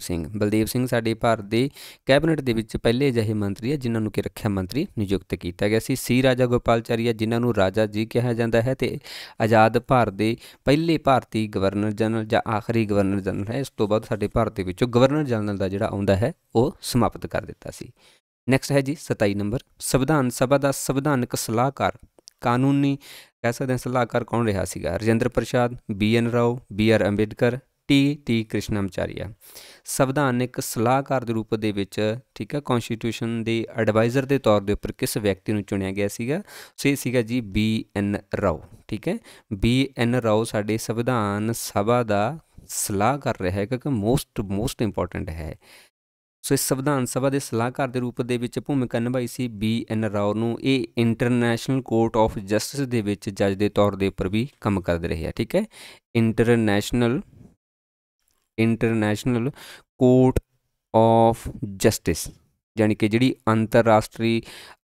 ਸਿੰਘ ਸਾਡੇ ਭਾਰਤ ਦੇ ਕੈਬਨਿਟ ਦੇ ਵਿੱਚ ਪਹਿਲੇ ਅਜਿਹੇ ਮੰਤਰੀ ਹੈ ਜਿਨ੍ਹਾਂ ਨੂੰ ਕਿ ਰੱਖਿਆ ਮੰਤਰੀ ਨਿਯੁਕਤ ਕੀਤਾ ਗਿਆ ਸੀ ਰਾਜਾ ਗੋਪਾਲਚਾਰੀਆ ਜਿਨ੍ਹਾਂ ਨੂੰ ਰਾਜਾ ਜੀ ਕਿਹਾ ਜਾਂਦਾ ਹੈ ਤੇ ਆਜ਼ਾਦ ਭਾਰਤ ਦੇ ਪਹਿਲੇ ਭਾਰਤੀ ਗਵਰਨਰ ਜਨਰਲ ਜਾਂ ਆਖਰੀ ਗਵਰਨਰ ਜਨਰਲ ਹੈ। ਇਸ ਤੋਂ ਬਾਅਦ ਸਾਡੇ ਭਾਰਤ ਦੇ ਵਿੱਚੋਂ ਗਵਰਨਰ ਜਨਰਲ ਦਾ ਜਿਹੜਾ ਆਉਂਦਾ ਹੈ ਉਹ ਸਮਾਪਤ ਕਰ ਦਿੱਤਾ ਸੀ। ਨੈਕਸਟ ਹੈ ਜੀ 27 ਨੰਬਰ ਸੰਵਿਧਾਨ ਸਭਾ ਦਾ ਸੰਵਿਧਾਨਕ ਸਲਾਹਕਾਰ ਕਾਨੂੰਨੀ ਕਹਿ ਸਕਦੇ ਹਾਂ ਸਲਾਹਕਾਰ ਕੌਣ ਰਿਹਾ ਸੀਗਾ? ਰਜਿੰਦਰ ਪ੍ਰਸਾਦ, BN Rao, BR Ambedkar, T ਕ੍ਰਿਸ਼ਨਾਮਚਾਰੀਆ। ਸੰਵਿਧਾਨਿਕ ਸਲਾਹਕਾਰ ਦੇ ਰੂਪ ਦੇ ਵਿੱਚ ਠੀਕ ਹੈ ਕੌਂਸਟੀਟਿਊਸ਼ਨ ਦੇ ਐਡਵਾਈਜ਼ਰ ਦੇ ਤੌਰ ਦੇ ਉੱਪਰ ਕਿਸ ਵਿਅਕਤੀ ਨੂੰ ਚੁਣਿਆ ਗਿਆ ਸੀਗਾ? ਸੋ ਇਹ ਸੀਗਾ ਜੀ BN ਰਾਓ। ਠੀਕ ਹੈ, BN ਰਾਓ ਸਾਡੇ ਸੰਵਿਧਾਨ ਸਭਾ ਦਾ ਸਲਾਹ ਕਰ ਰਿਹਾ ਹੈ ਕਿਉਂਕਿ ਮੋਸਟ ਇੰਪੋਰਟੈਂਟ ਹੈ। ਸੋ ਇਸ ਸੰਵਿਧਾਨ ਸਭਾ ਦੇ ਸਲਾਹਕਾਰ ਦੇ ਰੂਪ ਦੇ ਵਿੱਚ ਭੂਮਿਕਾ ਨਿਭਾਈ ਸੀ BN ਰਾਓ ਨੂੰ। ਇਹ ਇੰਟਰਨੈਸ਼ਨਲ ਕੋਰਟ ਆਫ ਜਸਟਿਸ ਦੇ ਵਿੱਚ ਜੱਜ ਦੇ ਤੌਰ ਦੇ ਉੱਪਰ ਵੀ ਕੰਮ ਕਰਦੇ ਰਹੇ ਆ। ਠੀਕ ਹੈ, ਇੰਟਰਨੈਸ਼ਨਲ ਕੋਰਟ ਆਫ ਜਸਟਿਸ ਯਾਨੀ ਕਿ ਜਿਹੜੀ ਅੰਤਰਰਾਸ਼ਟਰੀ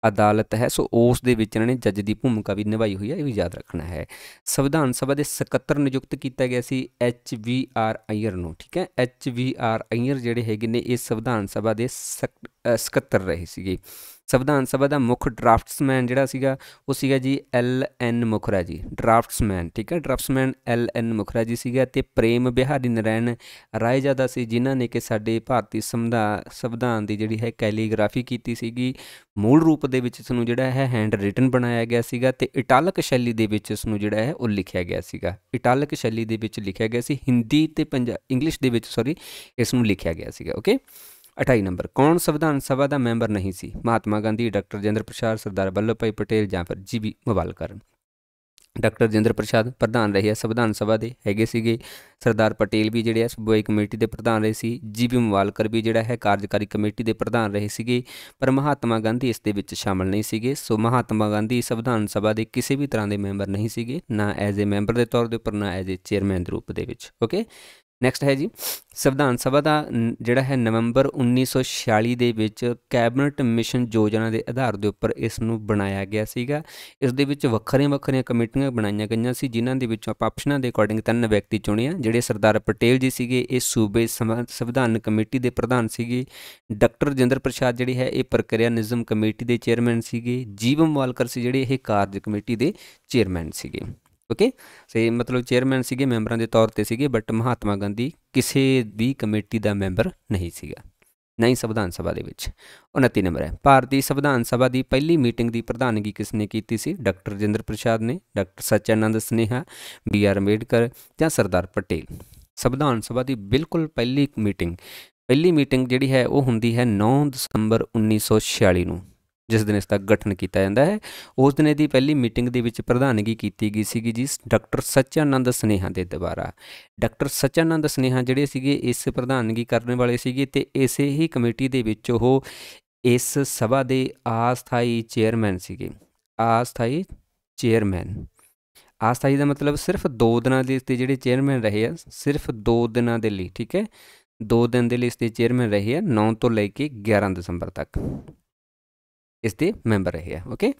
ਅਦਾਲਤ ਹੈ ਸੋ ਉਸ ਦੇ ਵਿੱਚ ਇਹਨਾਂ ਨੇ ਜੱਜ ਦੀ ਭੂਮਿਕਾ ਵੀ ਨਿਭਾਈ ਹੋਈ ਹੈ, ਇਹ ਵੀ ਯਾਦ ਰੱਖਣਾ ਹੈ। ਸੰਵਿਧਾਨ ਸਭਾ ਦੇ ਸਕੱਤਰ ਨਿਯੁਕਤ ਕੀਤਾ ਗਿਆ ਸੀ HVR ਅਈਅਰ ਨੂੰ। ਠੀਕ ਹੈ, HVR ਅਈਅਰ ਜਿਹੜੇ ਹੈਗੇ ਨੇ ਇਹ ਸੰਵਿਧਾਨ ਸਭਾ ਦੇ ਸਕੱਤਰ ਰਹੇ ਸੀਗੇ। ਸੰਵਿਧਾਨ ਸਭਾ ਦਾ ਮੁੱਖ ਡਰਾਫਟਸਮੈਨ ਜਿਹੜਾ ਸੀਗਾ ਉਹ ਸੀਗਾ ਜੀ LN ਮੁਖਰਾ ਜੀ, ਡਰਾਫਟਸਮੈਨ। ਠੀਕ ਹੈ, ਡਰਾਫਟਸਮੈਨ LN ਮੁਖਰਾ ਜੀ ਸੀਗਾ ਅਤੇ ਪ੍ਰੇਮ ਬਿਹਾਰੀ ਨਰਾਇਣ ਰਾਏਜਾਦਾ ਸੀ ਜਿਨ੍ਹਾਂ ਨੇ ਕਿ ਸਾਡੇ ਭਾਰਤੀ ਸੰਵਿਧਾਨ ਦੀ ਜਿਹੜੀ ਹੈ ਕੈਲੀਗ੍ਰਾਫੀ ਕੀਤੀ ਸੀਗੀ। ਮੂਲ ਰੂਪ ਦੇ ਵਿੱਚ ਇਸ ਨੂੰ ਜਿਹੜਾ ਹੈ ਹੈਂਡ ਰਿਟਨ ਬਣਾਇਆ ਗਿਆ ਸੀਗਾ ਅਤੇ ਇਟਾਲਕ ਸ਼ੈਲੀ ਦੇ ਵਿੱਚ ਇਸ ਨੂੰ ਜਿਹੜਾ ਹੈ ਉਹ ਲਿਖਿਆ ਗਿਆ ਸੀਗਾ। ਇਟਾਲਕ ਸ਼ੈਲੀ ਦੇ ਵਿੱਚ ਲਿਖਿਆ ਗਿਆ ਸੀ, ਹਿੰਦੀ ਅਤੇ ਇੰਗਲਿਸ਼ ਦੇ ਵਿੱਚ ਇਸ ਨੂੰ ਲਿਖਿਆ ਗਿਆ ਸੀਗਾ। ਓਕੇ, 28 ਨੰਬਰ ਕੌਣ ਸੰਵਿਧਾਨ ਸਭਾ ਦਾ ਮੈਂਬਰ ਨਹੀਂ ਸੀ? ਮਹਾਤਮਾ ਗਾਂਧੀ, ਡਾਕਟਰ ਰਾਜਿੰਦਰ ਪ੍ਰਸਾਦ, ਸਰਦਾਰ ਵੱਲਭ ਭਾਈ ਪਟੇਲ ਜਾਂ ਫਿਰ GB ਮੁਬਾਲਕਰ। ਡਾਕਟਰ ਰਾਜਿੰਦਰ ਪ੍ਰਸਾਦ ਪ੍ਰਧਾਨ ਰਹੇ ਆ ਸੰਵਿਧਾਨ ਸਭਾ ਦੇ ਹੈਗੇ ਸੀਗੇ। ਸਰਦਾਰ ਪਟੇਲ ਵੀ ਜਿਹੜੇ ਆ ਸੂਬਾਈ ਕਮੇਟੀ ਦੇ ਪ੍ਰਧਾਨ ਰਹੇ ਸੀ। GB ਮੁਬਾਲਕਰ ਵੀ ਜਿਹੜਾ ਹੈ ਕਾਰਜਕਾਰੀ ਕਮੇਟੀ ਦੇ ਪ੍ਰਧਾਨ ਰਹੇ ਸੀਗੇ, ਪਰ ਮਹਾਤਮਾ ਗਾਂਧੀ ਇਸ ਦੇ ਵਿੱਚ ਸ਼ਾਮਲ ਨਹੀਂ ਸੀਗੇ। ਸੋ ਮਹਾਤਮਾ ਗਾਂਧੀ ਸੰਵਿਧਾਨ ਸਭਾ ਦੇ ਕਿਸੇ ਵੀ ਤਰ੍ਹਾਂ ਦੇ ਮੈਂਬਰ ਨਹੀਂ ਸੀਗੇ, ਨਾ ਐਜ਼ ਏ ਮੈਂਬਰ ਦੇ ਤੌਰ ਦੇ ਉੱਪਰ ਨਾ ਐਜ਼ ਏ ਚੇਅਰਮੈਨ ਦੇ ਰੂਪ ਦੇ ਵਿੱਚ। ਓਕੇ, ਨੈਕਸਟ ਹੈ ਜੀ ਸੰਵਿਧਾਨ ਸਭਾ ਦਾ ਜਿਹੜਾ ਹੈ ਨਵੰਬਰ 1946 ਦੇ ਵਿੱਚ ਕੈਬਨਿਟ ਮਿਸ਼ਨ ਯੋਜਨਾ ਦੇ ਆਧਾਰ ਦੇ ਉੱਪਰ ਇਸ ਨੂੰ ਬਣਾਇਆ ਗਿਆ ਸੀਗਾ। ਇਸ ਦੇ ਵਿੱਚ ਵੱਖਰੀਆਂ ਕਮੇਟੀਆਂ ਬਣਾਈਆਂ ਗਈਆਂ ਸੀ ਜਿਨ੍ਹਾਂ ਦੇ ਵਿੱਚੋਂ ਆਪਾਂ ਆਪਸ਼ਨਾਂ ਦੇ ਅਕੋਰਡਿੰਗ 3 ਵਿਅਕਤੀ ਚੁਣੇ ਆ। ਜਿਹੜੇ ਸਰਦਾਰ ਪਟੇਲ ਜੀ ਸੀਗੇ ਇਹ ਸੂਬੇ ਸੰਵਿਧਾਨ ਕਮੇਟੀ ਦੇ ਪ੍ਰਧਾਨ ਸੀਗੇ। ਡਾਕਟਰ ਰਾਜਿੰਦਰ ਪ੍ਰਸਾਦ ਜਿਹੜੇ ਹੈ ਇਹ ਪ੍ਰਕਿਰਿਆ ਨਿਯਮ ਕਮੇਟੀ ਦੇ ਚੇਅਰਮੈਨ ਸੀਗੇ। GB ਮੁਬਾਲਕਰ ਸੀ ਜਿਹੜੇ ਇਹ ਕਾਰਜ ਕਮੇਟੀ ਦੇ ਚੇਅਰਮੈਨ ਸੀਗੇ। ਓਕੇ, ਸੇ ਮਤਲਬ ਚੇਅਰਮੈਨ ਸੀਗੇ ਮੈਂਬਰਾਂ ਦੇ ਤੌਰ 'ਤੇ ਸੀਗੇ, ਬਟ ਮਹਾਤਮਾ ਗਾਂਧੀ ਕਿਸੇ ਵੀ ਕਮੇਟੀ ਦਾ ਮੈਂਬਰ ਨਹੀਂ ਸੀਗਾ, ਨਾ ਹੀ ਸੰਵਿਧਾਨ ਸਭਾ ਦੇ ਵਿੱਚ। 29 ਨੰਬਰ ਹੈ ਭਾਰਤੀ ਸੰਵਿਧਾਨ ਸਭਾ ਦੀ ਪਹਿਲੀ ਮੀਟਿੰਗ ਦੀ ਪ੍ਰਧਾਨਗੀ ਕਿਸ ਨੇ ਕੀਤੀ ਸੀ? ਡਾਕਟਰ ਰਾਜਿੰਦਰ ਪ੍ਰਸਾਦ ਨੇ, ਡਾਕਟਰ ਸਚਿਆਨੰਦ ਸਨੇਹਾ, BR ਅੰਬੇਡਕਰ ਜਾਂ ਸਰਦਾਰ ਪਟੇਲ। ਸੰਵਿਧਾਨ ਸਭਾ ਦੀ ਬਿਲਕੁਲ ਪਹਿਲੀ ਮੀਟਿੰਗ ਜਿਹੜੀ ਹੈ ਉਹ ਹੁੰਦੀ ਹੈ 9 ਦਸੰਬਰ 1946 ਨੂੰ, ਜਿਸ ਦਿਨ ਇਸ ਦਾ ਗਠਨ ਕੀਤਾ ਜਾਂਦਾ ਹੈ। ਉਸ ਦਿਨ ਦੀ ਪਹਿਲੀ ਮੀਟਿੰਗ ਦੇ ਵਿੱਚ ਪ੍ਰਧਾਨਗੀ ਕੀਤੀ ਗਈ ਸੀਗੀ ਜੀ ਡਾਕਟਰ ਸਚਿਆਨੰਦ ਸਨੇਹਾ ਦੇ ਦੁਆਰਾ। ਡਾਕਟਰ ਸਚਿਆਨੰਦ ਸਨੇਹਾ ਜਿਹੜੇ ਸੀਗੇ ਇਸ ਪ੍ਰਧਾਨਗੀ ਕਰਨ ਵਾਲੇ ਸੀਗੇ ਅਤੇ ਇਸੇ ਹੀ ਕਮੇਟੀ ਦੇ ਵਿੱਚ ਉਹ ਇਸ ਸਭਾ ਦੇ ਅਸਥਾਈ ਚੇਅਰਮੈਨ ਸੀਗੇ। ਅਸਥਾਈ ਦਾ ਮਤਲਬ ਸਿਰਫ 2 ਦਿਨਾਂ ਦੇ ਇਸ ਦੇ ਜਿਹੜੇ ਚੇਅਰਮੈਨ ਰਹੇ ਆ, ਸਿਰਫ 2 ਦਿਨਾਂ ਦੇ ਲਈ। ਠੀਕ ਹੈ, 2 ਦਿਨ ਦੇ ਲਈ ਇਸ ਦੇ ਚੇਅਰਮੈਨ ਰਹੇ ਆ, 9 ਤੋਂ ਲੈ ਕੇ 11 ਦਸੰਬਰ ਤੱਕ ਇਸ ਦੇ ਮੈਂਬਰ ਰਹੇ ਆ। ਓਕੇ,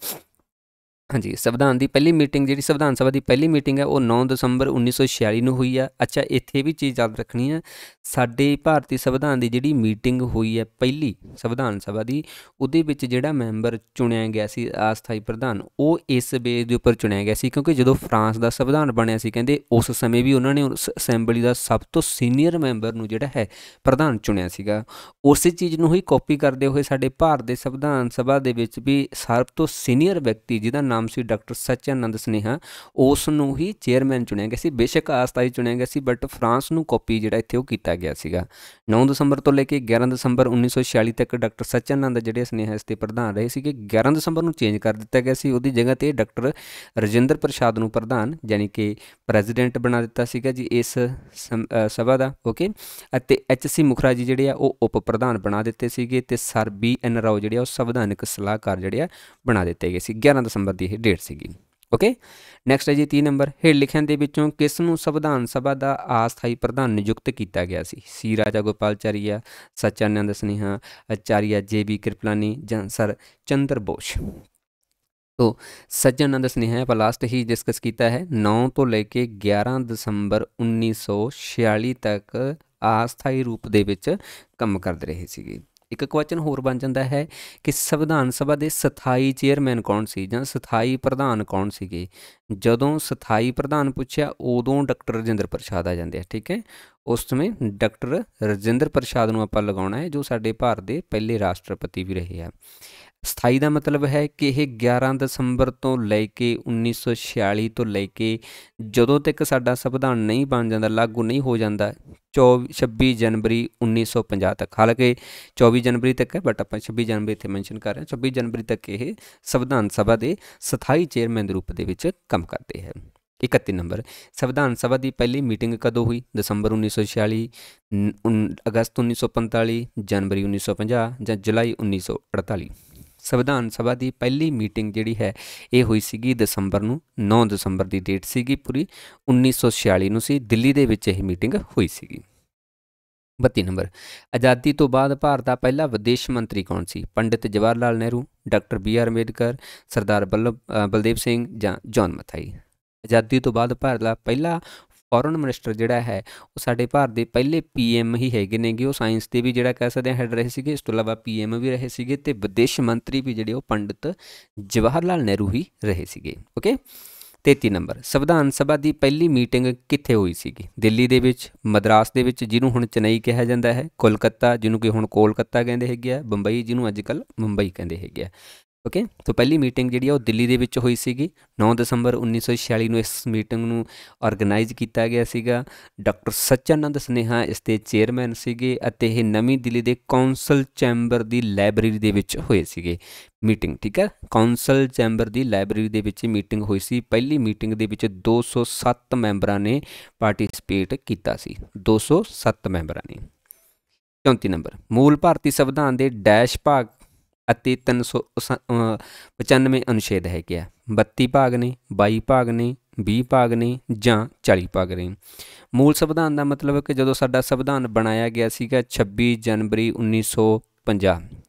ਹਾਂਜੀ, ਸੰਵਿਧਾਨ ਦੀ ਪਹਿਲੀ ਮੀਟਿੰਗ ਜਿਹੜੀ ਸੰਵਿਧਾਨ ਸਭਾ ਦੀ ਪਹਿਲੀ ਮੀਟਿੰਗ ਹੈ ਉਹ 9 ਦਸੰਬਰ 1946 ਨੂੰ ਹੋਈ ਆ। ਅੱਛਾ, ਇੱਥੇ ਵੀ ਚੀਜ਼ ਯਾਦ ਰੱਖਣੀ ਆ, ਸਾਡੇ ਭਾਰਤੀ ਸੰਵਿਧਾਨ ਦੀ ਜਿਹੜੀ ਮੀਟਿੰਗ ਹੋਈ ਹੈ ਪਹਿਲੀ ਸੰਵਿਧਾਨ ਸਭਾ ਦੀ, ਉਹਦੇ ਵਿੱਚ ਜਿਹੜਾ ਮੈਂਬਰ ਚੁਣਿਆ ਗਿਆ ਸੀ ਅਸਥਾਈ ਪ੍ਰਧਾਨ, ਉਹ ਇਸ ਬੇਸ ਦੇ ਉੱਪਰ ਚੁਣਿਆ ਗਿਆ ਸੀ ਕਿਉਂਕਿ ਜਦੋਂ ਫਰਾਂਸ ਦਾ ਸੰਵਿਧਾਨ ਬਣਿਆ ਸੀ ਕਹਿੰਦੇ ਉਸ ਸਮੇਂ ਵੀ ਉਹਨਾਂ ਨੇ ਉਸ ਅਸੈਂਬਲੀ ਦਾ ਸਭ ਤੋਂ ਸੀਨੀਅਰ ਮੈਂਬਰ ਨੂੰ ਜਿਹੜਾ ਹੈ ਪ੍ਰਧਾਨ ਚੁਣਿਆ ਸੀਗਾ। ਉਸੇ ਚੀਜ਼ ਨੂੰ ਹੀ ਕਾਪੀ ਕਰਦੇ ਹੋਏ ਸਾਡੇ ਭਾਰਤ ਦੇ ਸੰਵਿਧਾਨ ਸਭਾ ਦੇ ਵਿੱਚ ਵੀ ਸਭ ਤੋਂ ਸੀਨੀਅਰ ਵਿਅਕਤੀ ਜਿਹਦਾ ਨਾਮ ਸੀ ਡਾਕਟਰ ਸਚਿਆਨੰਦ ਸਨੇਹਾ, ਉਸ ਨੂੰ ਹੀ ਚੇਅਰਮੈਨ ਚੁਣਿਆ ਗਿਆ ਸੀ। ਬੇਸ਼ੱਕ ਅਸਥਾਈ ਚੁਣਿਆ ਗਿਆ ਸੀ, ਬਟ ਫਰਾਂਸ ਨੂੰ ਕਾਪੀ ਜਿਹੜਾ ਇੱਥੇ ਉਹ ਕੀਤਾ ਗਿਆ ਸੀਗਾ। 9 ਦਸੰਬਰ ਤੋਂ ਲੈ ਕੇ 11 ਦਸੰਬਰ 1946 ਤੱਕ ਡਾਕਟਰ ਸਚਿਆਨੰਦ ਜਿਹੜੇ ਸਨੇਹਾ ਇਸ ਦੇ ਪ੍ਰਧਾਨ ਰਹੇ ਸੀਗੇ। 11 ਦਸੰਬਰ ਨੂੰ ਚੇਂਜ ਕਰ ਦਿੱਤਾ ਗਿਆ ਸੀ, ਉਹਦੀ ਜਗ੍ਹਾ 'ਤੇ ਡਾਕਟਰ ਰਾਜਿੰਦਰ ਪ੍ਰਸਾਦ ਨੂੰ ਪ੍ਰਧਾਨ ਯਾਨੀ ਕਿ ਪ੍ਰੈਜ਼ੀਡੈਂਟ ਬਣਾ ਦਿੱਤਾ ਸੀਗਾ ਜੀ ਇਸ ਸਭਾ ਦਾ। ਓਕੇ, ਅਤੇ HC ਮੁਖਰਾ ਜੀ ਜਿਹੜੇ ਆ ਉਹ ਉਪ ਪ੍ਰਧਾਨ ਬਣਾ ਦਿੱਤੇ ਸੀਗੇ ਅਤੇ ਸਰ BN ਰਾਓ ਜਿਹੜੇ ਆ ਉਹ ਸੰਵਿਧਾਨਕ ਸਲਾਹਕਾਰ ਜਿਹੜੇ ਆ ਬਣਾ ਦਿੱਤੇ ਗਏ ਸੀ। 11 ਦਸੰਬਰ ਦੀ ਇਹ ਡੇਟ ਸੀਗੀ। ਓਕੇ, ਨੈਕਸਟ ਹੈ ਜੀ 30 ਨੰਬਰ ਹੇਠ ਲਿਖਿਆਂ ਦੇ ਵਿੱਚੋਂ ਕਿਸ ਨੂੰ ਸੰਵਿਧਾਨ ਸਭਾ ਦਾ ਅਸਥਾਈ ਪ੍ਰਧਾਨ ਨਿਯੁਕਤ ਕੀਤਾ ਗਿਆ ਸੀ? ਰਾਜਾ ਗੋਪਾਲਚਾਰੀਆ, ਸਚਿਆਨੰਦ ਸਨੇਹਾ, ਆਚਾਰੀਆ JB ਕ੍ਰਿਪਲਾਨੀ ਜਾਂ ਸਰ ਚੰਦਰ ਬੋਸ। ਤੋ ਸਚਿਆਨੰਦ ਸਨੇਹਾ ਆਪਾਂ ਲਾਸਟ ਹੀ ਡਿਸਕਸ ਕੀਤਾ ਹੈ। 9 ਤੋਂ ਲੈ ਕੇ 11 ਦਸੰਬਰ 1946 ਤੱਕ अस्थाई रूप ਦੇ ਵਿੱਚ ਕੰਮ ਕਰਦੇ ਰਹੇ ਸੀਗੇ। ਇੱਕ ਕੁਐਸਚਨ ਹੋਰ ਬਣ ਜਾਂਦਾ ਹੈ ਕਿ ਸੰਵਿਧਾਨ ਸਭਾ ਦੇ ਸਥਾਈ ਚੇਅਰਮੈਨ ਕੌਣ ਸੀ ਜਾਂ ਸਥਾਈ ਪ੍ਰਧਾਨ ਕੌਣ ਸੀਗੇ। ਜਦੋਂ ਸਥਾਈ ਪ੍ਰਧਾਨ ਪੁੱਛਿਆ ਉਦੋਂ ਡਾਕਟਰ ਰਜਿੰਦਰ ਪ੍ਰਸਾਦ ਆ ਜਾਂਦੇ ਆ, ਠੀਕ ਹੈ। ਉਸ ਸਮੇਂ ਡਾਕਟਰ ਰਜਿੰਦਰ ਪ੍ਰਸਾਦ ਨੂੰ ਆਪਾਂ ਲਗਾਉਣਾ ਹੈ, ਜੋ ਸਾਡੇ ਭਾਰਤ ਦੇ ਪਹਿਲੇ ਰਾਸ਼ਟਰਪਤੀ ਵੀ ਰਹੇ ਆ। ਸਥਾਈ ਦਾ ਮਤਲਬ ਹੈ ਕਿ ਇਹ 11 ਦਸੰਬਰ ਤੋਂ ਲੈ ਕੇ 1946 ਤੋਂ ਲੈ ਕੇ ਜਦੋਂ ਤੱਕ ਸਾਡਾ ਸੰਵਿਧਾਨ ਨਹੀਂ ਬਣ ਜਾਂਦਾ, ਲਾਗੂ ਨਹੀਂ ਹੋ ਜਾਂਦਾ, 26 ਜਨਵਰੀ 1950 ਤੱਕ। ਹਾਲਾਂਕਿ 24 ਜਨਵਰੀ ਤੱਕ ਹੈ, ਬਟ ਆਪਾਂ 26 ਜਨਵਰੀ ਇੱਥੇ ਮੈਂਸ਼ਨ ਕਰ ਰਹੇ ਹਾਂ। 26 ਜਨਵਰੀ ਤੱਕ ਇਹ ਸੰਵਿਧਾਨ ਸਭਾ ਦੇ ਸਥਾਈ ਚੇਅਰਮੈਨ ਦੇ ਰੂਪ ਦੇ ਵਿੱਚ ਕੰਮ ਕਰਦੇ ਹੈ। 31 ਨੰਬਰ, ਸੰਵਿਧਾਨ ਸਭਾ ਦੀ ਪਹਿਲੀ ਮੀਟਿੰਗ ਕਦੋਂ ਹੋਈ? ਦਸੰਬਰ 1946, ਅਗਸਤ 1945, ਜਨਵਰੀ 1950 ਜਾਂ ਜੁਲਾਈ 1948। ਸੰਵਿਧਾਨ ਸਭਾ ਦੀ ਪਹਿਲੀ ਮੀਟਿੰਗ ਜਿਹੜੀ ਹੈ ਇਹ ਹੋਈ ਸੀਗੀ ਦਸੰਬਰ ਨੂੰ, 9 ਦਸੰਬਰ ਦੀ ਡੇਟ ਸੀਗੀ ਪੂਰੀ, 1946 ਨੂੰ ਸੀ, ਦਿੱਲੀ ਦੇ ਵਿੱਚ ਇਹ ਮੀਟਿੰਗ ਹੋਈ ਸੀਗੀ। 32 ਨੰਬਰ, ਆਜ਼ਾਦੀ ਤੋਂ ਬਾਅਦ ਭਾਰਤ ਦਾ ਪਹਿਲਾ ਵਿਦੇਸ਼ ਮੰਤਰੀ ਕੌਣ ਸੀ? ਪੰਡਿਤ ਜਵਾਹਰ ਲਾਲ ਨਹਿਰੂ, ਡਾਕਟਰ BR ਅੰਬੇਦਕਰ, ਸਰਦਾਰ ਬਲਦੇਵ ਸਿੰਘ ਜਾਂ ਜੌਨ ਮਥਾਈ। ਆਜ਼ਾਦੀ ਤੋਂ ਬਾਅਦ ਭਾਰਤ ਦਾ ਪਹਿਲਾ ਫੋਰਨ ਮਿਨਿਸਟਰ ਜਿਹੜਾ ਹੈ ਉਹ ਸਾਡੇ ਭਾਰਤ ਦੇ ਪਹਿਲੇ PM ਹੀ ਹੈਗੇ ਨੇਗੇ। ਉਹ ਸਾਇੰਸ ਦੇ ਵੀ ਜਿਹੜਾ ਕਹਿ ਸਕਦੇ ਹਾਂ ਹੈਡ ਰਹੇ ਸੀਗੇ, ਇਸ ਤੋਂ ਇਲਾਵਾ PM ਵੀ ਰਹੇ ਸੀਗੇ, ਅਤੇ ਵਿਦੇਸ਼ ਮੰਤਰੀ ਵੀ ਜਿਹੜੇ ਉਹ ਪੰਡਿਤ ਜਵਾਹਰ ਲਾਲ ਨਹਿਰੂ ਹੀ ਰਹੇ ਸੀਗੇ। ਓਕੇ। 33 ਨੰਬਰ, ਸੰਵਿਧਾਨ ਸਭਾ ਦੀ ਪਹਿਲੀ ਮੀਟਿੰਗ ਕਿੱਥੇ ਹੋਈ ਸੀਗੀ? ਦਿੱਲੀ ਦੇ ਵਿੱਚ, ਮਦਰਾਸ ਦੇ ਵਿੱਚ ਜਿਹਨੂੰ ਹੁਣ ਚੇਨਈ ਕਿਹਾ ਜਾਂਦਾ ਹੈ, ਕੋਲਕਾਤਾ ਜਿਹਨੂੰ ਕਿ ਹੁਣ ਕੋਲਕਾਤਾ ਕਹਿੰਦੇ ਹੈਗੇ ਆ, ਬੰਬਈ ਜਿਹਨੂੰ ਅੱਜ ਕੱਲ੍ਹ ਮੁੰਬਈ ਕਹਿੰਦੇ ਹੈਗੇ ਆ। ਓਕੇ। ਸੋ ਪਹਿਲੀ ਮੀਟਿੰਗ ਜਿਹੜੀ ਆ ਉਹ ਦਿੱਲੀ ਦੇ ਵਿੱਚ ਹੋਈ ਸੀਗੀ। 9 ਦਸੰਬਰ 1946 ਨੂੰ ਇਸ ਮੀਟਿੰਗ ਨੂੰ ਔਰਗੇਨਾਈਜ਼ ਕੀਤਾ ਗਿਆ ਸੀਗਾ। ਡਾਕਟਰ ਸੱਚਾਨੰਦ ਸਨੇਹਾ ਇਸ ਦੇ ਚੇਅਰਮੈਨ ਸੀਗੇ ਅਤੇ ਇਹ ਨਵੀਂ ਦਿੱਲੀ ਦੇ ਕੌਂਸਲ ਚੈਂਬਰ ਦੀ ਲਾਇਬ੍ਰੇਰੀ ਦੇ ਵਿੱਚ ਹੋਏ ਸੀਗੇ ਮੀਟਿੰਗ, ਠੀਕ ਹੈ। ਕੌਂਸਲ ਚੈਂਬਰ ਦੀ ਲਾਇਬ੍ਰੇਰੀ ਦੇ ਵਿੱਚ ਮੀਟਿੰਗ ਹੋਈ ਸੀ। ਪਹਿਲੀ ਮੀਟਿੰਗ ਦੇ ਵਿੱਚ 207 ਮੈਂਬਰਾਂ ਨੇ ਪਾਰਟੀਸਪੇਟ ਕੀਤਾ ਸੀ, 207 ਮੈਂਬਰਾਂ ਨੇ। 34 ਨੰਬਰ, ਮੂਲ ਭਾਰਤੀ ਸੰਵਿਧਾਨ ਦੇ ਡੈਸ਼ ਭਾਗ ਅਤੇ 395 ਅਨੁਛੇਦ ਹੈਗੇ ਆ। 32 ਭਾਗ ਨੇ, 22 ਭਾਗ ਨੇ, 20 ਭਾਗ ਨੇ ਜਾਂ 40 ਭਾਗ ਨੇ। ਮੂਲ ਸੰਵਿਧਾਨ ਦਾ ਮਤਲਬ ਹੈ ਕਿ ਜਦੋਂ ਸਾਡਾ ਸੰਵਿਧਾਨ ਬਣਾਇਆ ਗਿਆ ਸੀਗਾ 26 ਜਨਵਰੀ 1950,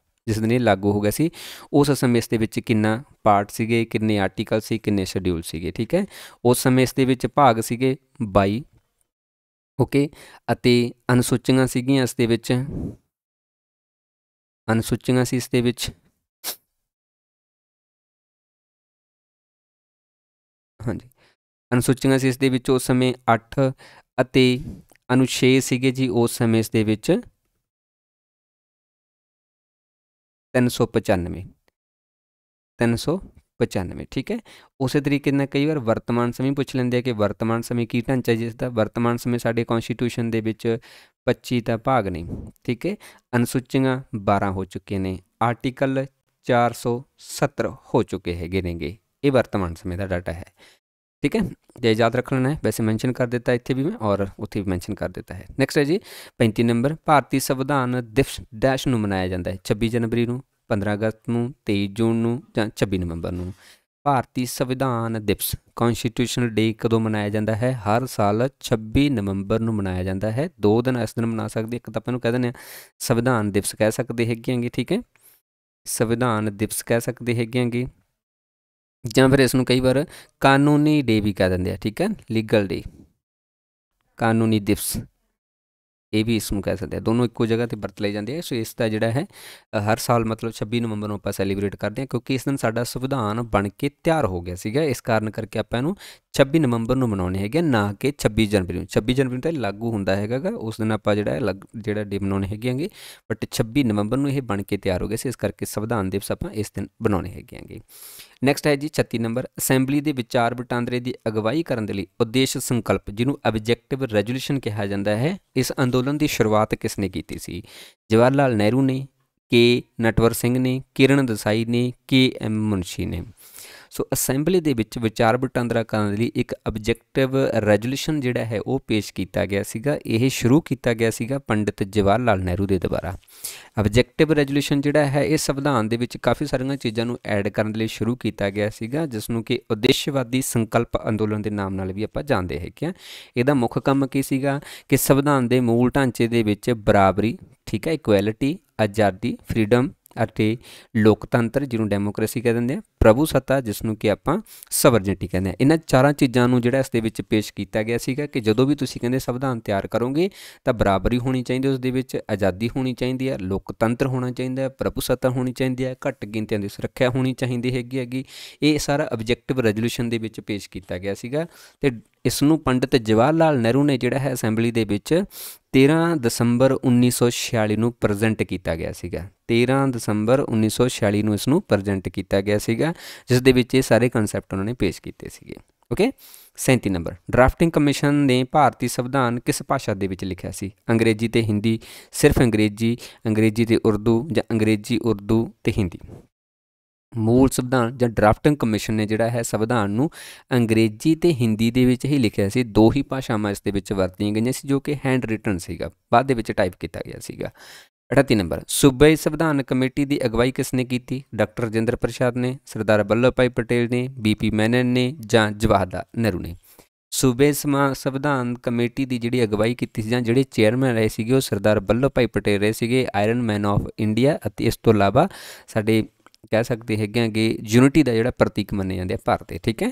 ਜਿਸ ਦਿਨ ਇਹ ਲਾਗੂ ਹੋ ਗਿਆ ਸੀ, ਉਸ ਸਮੇਂ ਇਸ ਦੇ ਵਿੱਚ ਕਿੰਨਾ ਪਾਰਟ ਸੀਗੇ, ਕਿੰਨੇ ਆਰਟੀਕਲ ਸੀ, ਕਿੰਨੇ ਸ਼ਡਿਊਲ ਸੀਗੇ, ਠੀਕ ਹੈ। ਉਸ ਸਮੇਂ ਇਸ ਦੇ ਵਿੱਚ ਭਾਗ ਸੀਗੇ 22, ਓਕੇ, ਅਤੇ ਅਨੁਸੂਚੀਆਂ ਸੀਗੀਆਂ ਇਸ ਦੇ ਵਿੱਚ, ਅਨੁਸੂਚੀਆਂ ਸੀ ਇਸ ਦੇ ਵਿੱਚ, ਹਾਂਜੀ ਅਨੁਸੂਚੀਆਂ ਸੀ ਇਸ ਦੇ ਵਿੱਚ ਉਸ ਸਮੇਂ 8 ਅਤੇ ਅਨੁਛੇਦ ਸੀਗੇ ਜੀ ਉਸ ਸਮੇਂ ਇਸ ਦੇ ਵਿੱਚ 395, ਠੀਕ ਹੈ। ਉਸੇ ਤਰੀਕੇ ਨਾਲ ਕਈ ਵਾਰ ਵਰਤਮਾਨ ਸਮੇਂ ਪੁੱਛ ਲੈਂਦੇ ਆ ਕਿ ਵਰਤਮਾਨ ਸਮੇਂ ਕੀ ਢਾਂਚਾ ਜਿਸ ਦਾ। ਵਰਤਮਾਨ ਸਮੇਂ ਸਾਡੇ ਕੌਂਸਟੀਟਿਊਸ਼ਨ ਦੇ ਵਿੱਚ 25 ਤਾਂ ਭਾਗ ਨੇ, ਠੀਕ ਹੈ। ਅਨੁਸੂਚੀਆਂ 12 ਹੋ ਚੁੱਕੇ ਨੇ, ਆਰਟੀਕਲ 470 ਹੋ ਚੁੱਕੇ ਹੈਗੇ ਨੇਗੇ। ਇਹ ਵਰਤਮਾਨ ਸਮੇਂ ਦਾ ਡਾਟਾ ਹੈ, ਠੀਕ ਹੈ। ਜੇ ਯਾਦ ਰੱਖ ਲੈਣਾ ਹੈ, ਵੈਸੇ ਮੈਂਸ਼ਨ ਕਰ ਦਿੱਤਾ ਇੱਥੇ ਵੀ ਮੈਂ, ਔਰ ਉੱਥੇ ਵੀ ਮੈਂਸ਼ਨ ਕਰ ਦਿੱਤਾ ਹੈ। ਨੈਕਸਟ ਹੈ ਜੀ 35 ਨੰਬਰ, ਭਾਰਤੀ ਸੰਵਿਧਾਨ ਦਿਵਸ ਡੈਸ਼ ਨੂੰ ਮਨਾਇਆ ਜਾਂਦਾ ਹੈ? 26 ਜਨਵਰੀ ਨੂੰ, 15 ਅਗਸਤ ਨੂੰ, 23 ਜੂਨ ਨੂੰ ਜਾਂ 26 ਨਵੰਬਰ ਨੂੰ। ਭਾਰਤੀ ਸੰਵਿਧਾਨ ਦਿਵਸ ਕੌਂਸਟੀਟਿਊਸ਼ਨਲ ਡੇ ਕਦੋਂ ਮਨਾਇਆ ਜਾਂਦਾ ਹੈ? ਹਰ ਸਾਲ 26 ਨਵੰਬਰ ਨੂੰ ਮਨਾਇਆ ਜਾਂਦਾ ਹੈ। 2 ਦਿਨ ਇਸ ਦਿਨ ਮਨਾ ਸਕਦੇ, ਇੱਕ ਤਾਂ ਆਪਾਂ ਨੂੰ ਕਹਿ ਦਿੰਦੇ ਹਾਂ ਸੰਵਿਧਾਨ ਦਿਵਸ ਕਹਿ ਸਕਦੇ ਹੈਗੇ ਆਂਗੇ, ਠੀਕ ਹੈ, ਸੰਵਿਧਾਨ ਦਿਵਸ ਕਹਿ ਸਕਦੇ ਹੈਗੇ ਆਂਗੇ, ਜਾਂ ਫਿਰ ਇਸ ਨੂੰ ਕਈ ਵਾਰ ਕਾਨੂੰਨੀ ਡੇ ਵੀ ਕਹਿ ਦਿੰਦੇ ਆ, ਠੀਕ ਹੈ, ਲੀਗਲ ਡੇ, ਕਾਨੂੰਨੀ ਦਿਵਸ ਇਹ ਵੀ ਇਸ ਨੂੰ ਕਹਿ ਸਕਦੇ ਆ। ਦੋਨੋਂ ਇੱਕੋ ਜਗ੍ਹਾ 'ਤੇ ਵਰਤ ਲਏ ਜਾਂਦੇ ਆ। ਸੋ ਇਸ ਦਾ ਜਿਹੜਾ ਹੈ ਹਰ ਸਾਲ ਮਤਲਬ 26 ਨਵੰਬਰ ਨੂੰ ਆਪਾਂ ਸੈਲੀਬ੍ਰੇਟ ਕਰਦੇ ਹਾਂ, ਕਿਉਂਕਿ ਇਸ ਦਿਨ ਸਾਡਾ ਸੰਵਿਧਾਨ ਬਣ ਕੇ ਤਿਆਰ ਹੋ ਗਿਆ ਸੀਗਾ। ਇਸ ਕਾਰਨ ਕਰਕੇ ਆਪਾਂ ਇਹਨੂੰ 26 ਨਵੰਬਰ ਨੂੰ ਮਨਾਉਣੇ ਹੈਗੇ, ਨਾ ਕਿ 26 ਜਨਵਰੀ ਨੂੰ। 26 ਜਨਵਰੀ ਨੂੰ ਤਾਂ ਲਾਗੂ ਹੁੰਦਾ ਹੈਗਾ ਗਾ, ਉਸ ਦਿਨ ਆਪਾਂ ਜਿਹੜਾ ਡੇ ਮਨਾਉਣੇ ਹੈਗੇ ਆਂਗੇ, ਬਟ 26 ਨਵੰਬਰ ਨੂੰ ਇਹ ਬਣ ਕੇ ਤਿਆਰ ਹੋ ਗਿਆ ਸੀ, ਇਸ ਕਰਕੇ ਸੰਵਿਧਾਨ ਦਿਵਸ ਆਪਾਂ ਇਸ ਦਿਨ ਬਣਾਉਣੇ ਹੈਗੇ ਆਂਗੇ। ਨੈਕਸਟ ਹੈ ਜੀ 36 ਨੰਬਰ, ਅਸੈਂਬਲੀ ਦੇ ਵਿਚਾਰ ਵਟਾਂਦਰੇ ਦੀ ਅਗਵਾਈ ਕਰਨ ਦੇ ਲਈ ਉਦੇਸ਼ ਸੰਕਲਪ, ਜਿਹਨੂੰ ਆਬਜੈਕਟਿਵ ਰੈਜੋਲੂਸ਼ਨ ਕਿਹਾ ਜਾਂਦਾ ਹੈ, ਇਸ ਅੰਦੋਲਨ ਦੀ ਸ਼ੁਰੂਆਤ ਕਿਸ ਨੇ ਕੀਤੀ ਸੀ? ਜਵਾਹਰ ਲਾਲ ਨਹਿਰੂ ਨੇ, ਕੇ ਨਟਵਰ ਸਿੰਘ ਨੇ, ਕਿਰਨ ਦੇਸਾਈ ਨੇ, KM ਮੁਨਸ਼ੀ ਨੇ। ਸੋ ਅਸੈਂਬਲੀ ਦੇ ਵਿੱਚ ਵਿਚਾਰ ਵਟਾਂਦਰਾ ਕਰਨ ਲਈ ਇੱਕ ਆਬਜੈਕਟਿਵ ਰੈਜੋਲੂਸ਼ਨ ਜਿਹੜਾ ਹੈ ਉਹ ਪੇਸ਼ ਕੀਤਾ ਗਿਆ ਸੀਗਾ। ਇਹ ਸ਼ੁਰੂ ਕੀਤਾ ਗਿਆ ਸੀਗਾ ਪੰਡਿਤ ਜਵਾਹਰ ਲਾਲ ਨਹਿਰੂ ਦੇ ਦੁਆਰਾ। ਆਬਜੈਕਟਿਵ ਰੈਜੋਲੂਸ਼ਨ ਜਿਹੜਾ ਹੈ ਇਹ ਸੰਵਿਧਾਨ ਦੇ ਵਿੱਚ ਕਾਫੀ ਸਾਰੀਆਂ ਚੀਜ਼ਾਂ ਨੂੰ ਐਡ ਕਰਨ ਲਈ ਸ਼ੁਰੂ ਕੀਤਾ ਗਿਆ ਸੀਗਾ, ਜਿਸ ਨੂੰ ਕਿ ਉਦੇਸ਼ਵਾਦੀ ਸੰਕਲਪ ਅੰਦੋਲਨ ਦੇ ਨਾਮ ਨਾਲ ਵੀ ਆਪਾਂ ਜਾਣਦੇ ਹੈਗੇ ਹਾਂ। ਇਹਦਾ ਮੁੱਖ ਕੰਮ ਕੀ ਸੀਗਾ ਕਿ ਸੰਵਿਧਾਨ ਦੇ ਮੂਲ ਢਾਂਚੇ ਦੇ ਵਿੱਚ ਬਰਾਬਰੀ, ਠੀਕ ਹੈ, ਇਕੁਐਲਿਟੀ, ਆਜ਼ਾਦੀ, ਫਰੀਡਮ ਅਤੇ ਲੋਕਤੰਤਰ, ਜਿਹਨੂੰ ਡੈਮੋਕ੍ਰੇਸੀ ਕਹਿ ਦਿੰਦੇ ਆ, ਪ੍ਰਭੂਸੱਤਾ, ਜਿਸ ਨੂੰ ਕਿ ਆਪਾਂ ਸਵਰਨਟੀ ਕਹਿੰਦੇ ਹਾਂ। ਇਹਨਾਂ ਚਾਰਾਂ ਚੀਜ਼ਾਂ ਨੂੰ ਜਿਹੜਾ ਇਸ ਦੇ ਵਿੱਚ ਪੇਸ਼ ਕੀਤਾ ਗਿਆ ਸੀਗਾ ਕਿ ਜਦੋਂ ਵੀ ਤੁਸੀਂ ਕਹਿੰਦੇ ਸੰਵਿਧਾਨ ਤਿਆਰ ਕਰੋਗੇ ਤਾਂ ਬਰਾਬਰੀ ਹੋਣੀ ਚਾਹੀਦੀ, ਉਸ ਦੇ ਵਿੱਚ ਆਜ਼ਾਦੀ ਹੋਣੀ ਚਾਹੀਦੀ ਹੈ, ਲੋਕਤੰਤਰ ਹੋਣਾ ਚਾਹੀਦਾ ਹੈ, ਪ੍ਰਭੂਸੱਤਾ ਹੋਣੀ ਚਾਹੀਦੀ ਹੈ, ਘੱਟ ਗਿਣਤੀਆਂ ਦੀ ਸੁਰੱਖਿਆ ਹੋਣੀ ਚਾਹੀਦੀ ਹੈਗੀ। ਇਹ ਸਾਰਾ ਆਬਜੈਕਟਿਵ ਰੈਜ਼ੋਲੂਸ਼ਨ ਦੇ ਵਿੱਚ ਪੇਸ਼ ਕੀਤਾ ਗਿਆ ਸੀਗਾ ਤੇ ਇਸ ਨੂੰ ਪੰਡਿਤ ਜਵਾਹਰ ਲਾਲ ਨਹਿਰੂ ਨੇ ਜਿਹੜਾ ਹੈ ਅਸੈਂਬਲੀ ਦੇ ਵਿੱਚ 13 ਦਸੰਬਰ 1946 ਨੂੰ ਪ੍ਰੈਜ਼ੈਂਟ ਕੀਤਾ ਗਿਆ ਸੀਗਾ। 13 ਦਸੰਬਰ 1946 ਨੂੰ ਇਸ ਨੂੰ ਪ੍ਰੈਜ਼ੈਂਟ ਕੀਤਾ ਗਿਆ ਸੀਗਾ, ਜਿਸ ਦੇ ਵਿੱਚ ਇਹ ਸਾਰੇ ਕੰਸੈਪਟ ਉਹਨਾਂ ਨੇ ਪੇਸ਼ ਕੀਤੇ ਸੀਗੇ। ਓਕੇ। 37 ਨੰਬਰ, ਡਰਾਫਟਿੰਗ ਕਮਿਸ਼ਨ ਨੇ ਭਾਰਤੀ ਸੰਵਿਧਾਨ ਕਿਸ ਭਾਸ਼ਾ ਦੇ ਵਿੱਚ ਲਿਖਿਆ ਸੀ? ਅੰਗਰੇਜ਼ੀ ਤੇ ਹਿੰਦੀ, ਸਿਰਫ ਅੰਗਰੇਜ਼ੀ ਤੇ ਉਰਦੂ, ਜਾਂ ਅੰਗਰੇਜ਼ੀ, ਉਰਦੂ ਤੇ ਹਿੰਦੀ? ਮੂਲ ਸੰਵਿਧਾਨ ਜਾਂ ਡਰਾਫਟਿੰਗ ਕਮਿਸ਼ਨ ਨੇ ਜਿਹੜਾ ਹੈ ਸੰਵਿਧਾਨ ਨੂੰ ਅੰਗਰੇਜ਼ੀ ਤੇ ਹਿੰਦੀ ਦੇ ਵਿੱਚ ਹੀ ਲਿਖਿਆ ਸੀ। ਦੋ ਹੀ ਭਾਸ਼ਾਵਾਂ ਇਸ ਦੇ ਵਿੱਚ ਵਰਤੀਆਂ ਗਈਆਂ ਸੀ, ਜੋ ਕਿ ਹੈਂਡ ਰਿਟਨ ਸੀਗਾ, ਬਾਅਦ ਦੇ ਵਿੱਚ ਟਾਈਪ ਕੀਤਾ ਗਿਆ ਸੀਗਾ। 38 ਨੰਬਰ, ਸੂਬਾਈ ਸੰਵਿਧਾਨ ਕਮੇਟੀ ਦੀ ਅਗਵਾਈ ਕਿਸ ਨੇ ਕੀਤੀ? ਡਾਕਟਰ ਰਾਜਿੰਦਰ ਪ੍ਰਸਾਦ ਨੇ, ਸਰਦਾਰ ਵੱਲਭ ਭਾਈ ਪਟੇਲ ਨੇ, BP ਮੈਨਨ ਨੇ, ਜਾਂ ਜਵਾਹਰ ਲਾਲ ਨਹਿਰੂ ਨੇ? ਸੂਬੇ ਸੰਵਿਧਾਨ ਕਮੇਟੀ ਦੀ ਜਿਹੜੀ ਅਗਵਾਈ ਕੀਤੀ ਸੀ ਜਾਂ ਜਿਹੜੇ ਚੇਅਰਮੈਨ ਰਹੇ ਸੀਗੇ ਉਹ ਸਰਦਾਰ ਵੱਲਭ ਭਾਈ ਪਟੇਲ ਰਹੇ ਸੀਗੇ, ਆਇਰਨ ਮੈਨ ਆਫ ਇੰਡੀਆ, ਅਤੇ ਇਸ ਤੋਂ ਇਲਾਵਾ ਸਾਡੇ ਕਹਿ ਸਕਦੇ ਹੈਗੇ ਕਿ ਯੂਨਿਟੀ ਦਾ ਜਿਹੜਾ ਪ੍ਰਤੀਕ ਮੰਨੇ ਜਾਂਦੇ ਆ ਭਾਰਤ ਦੇ। ਠੀਕ ਹੈ।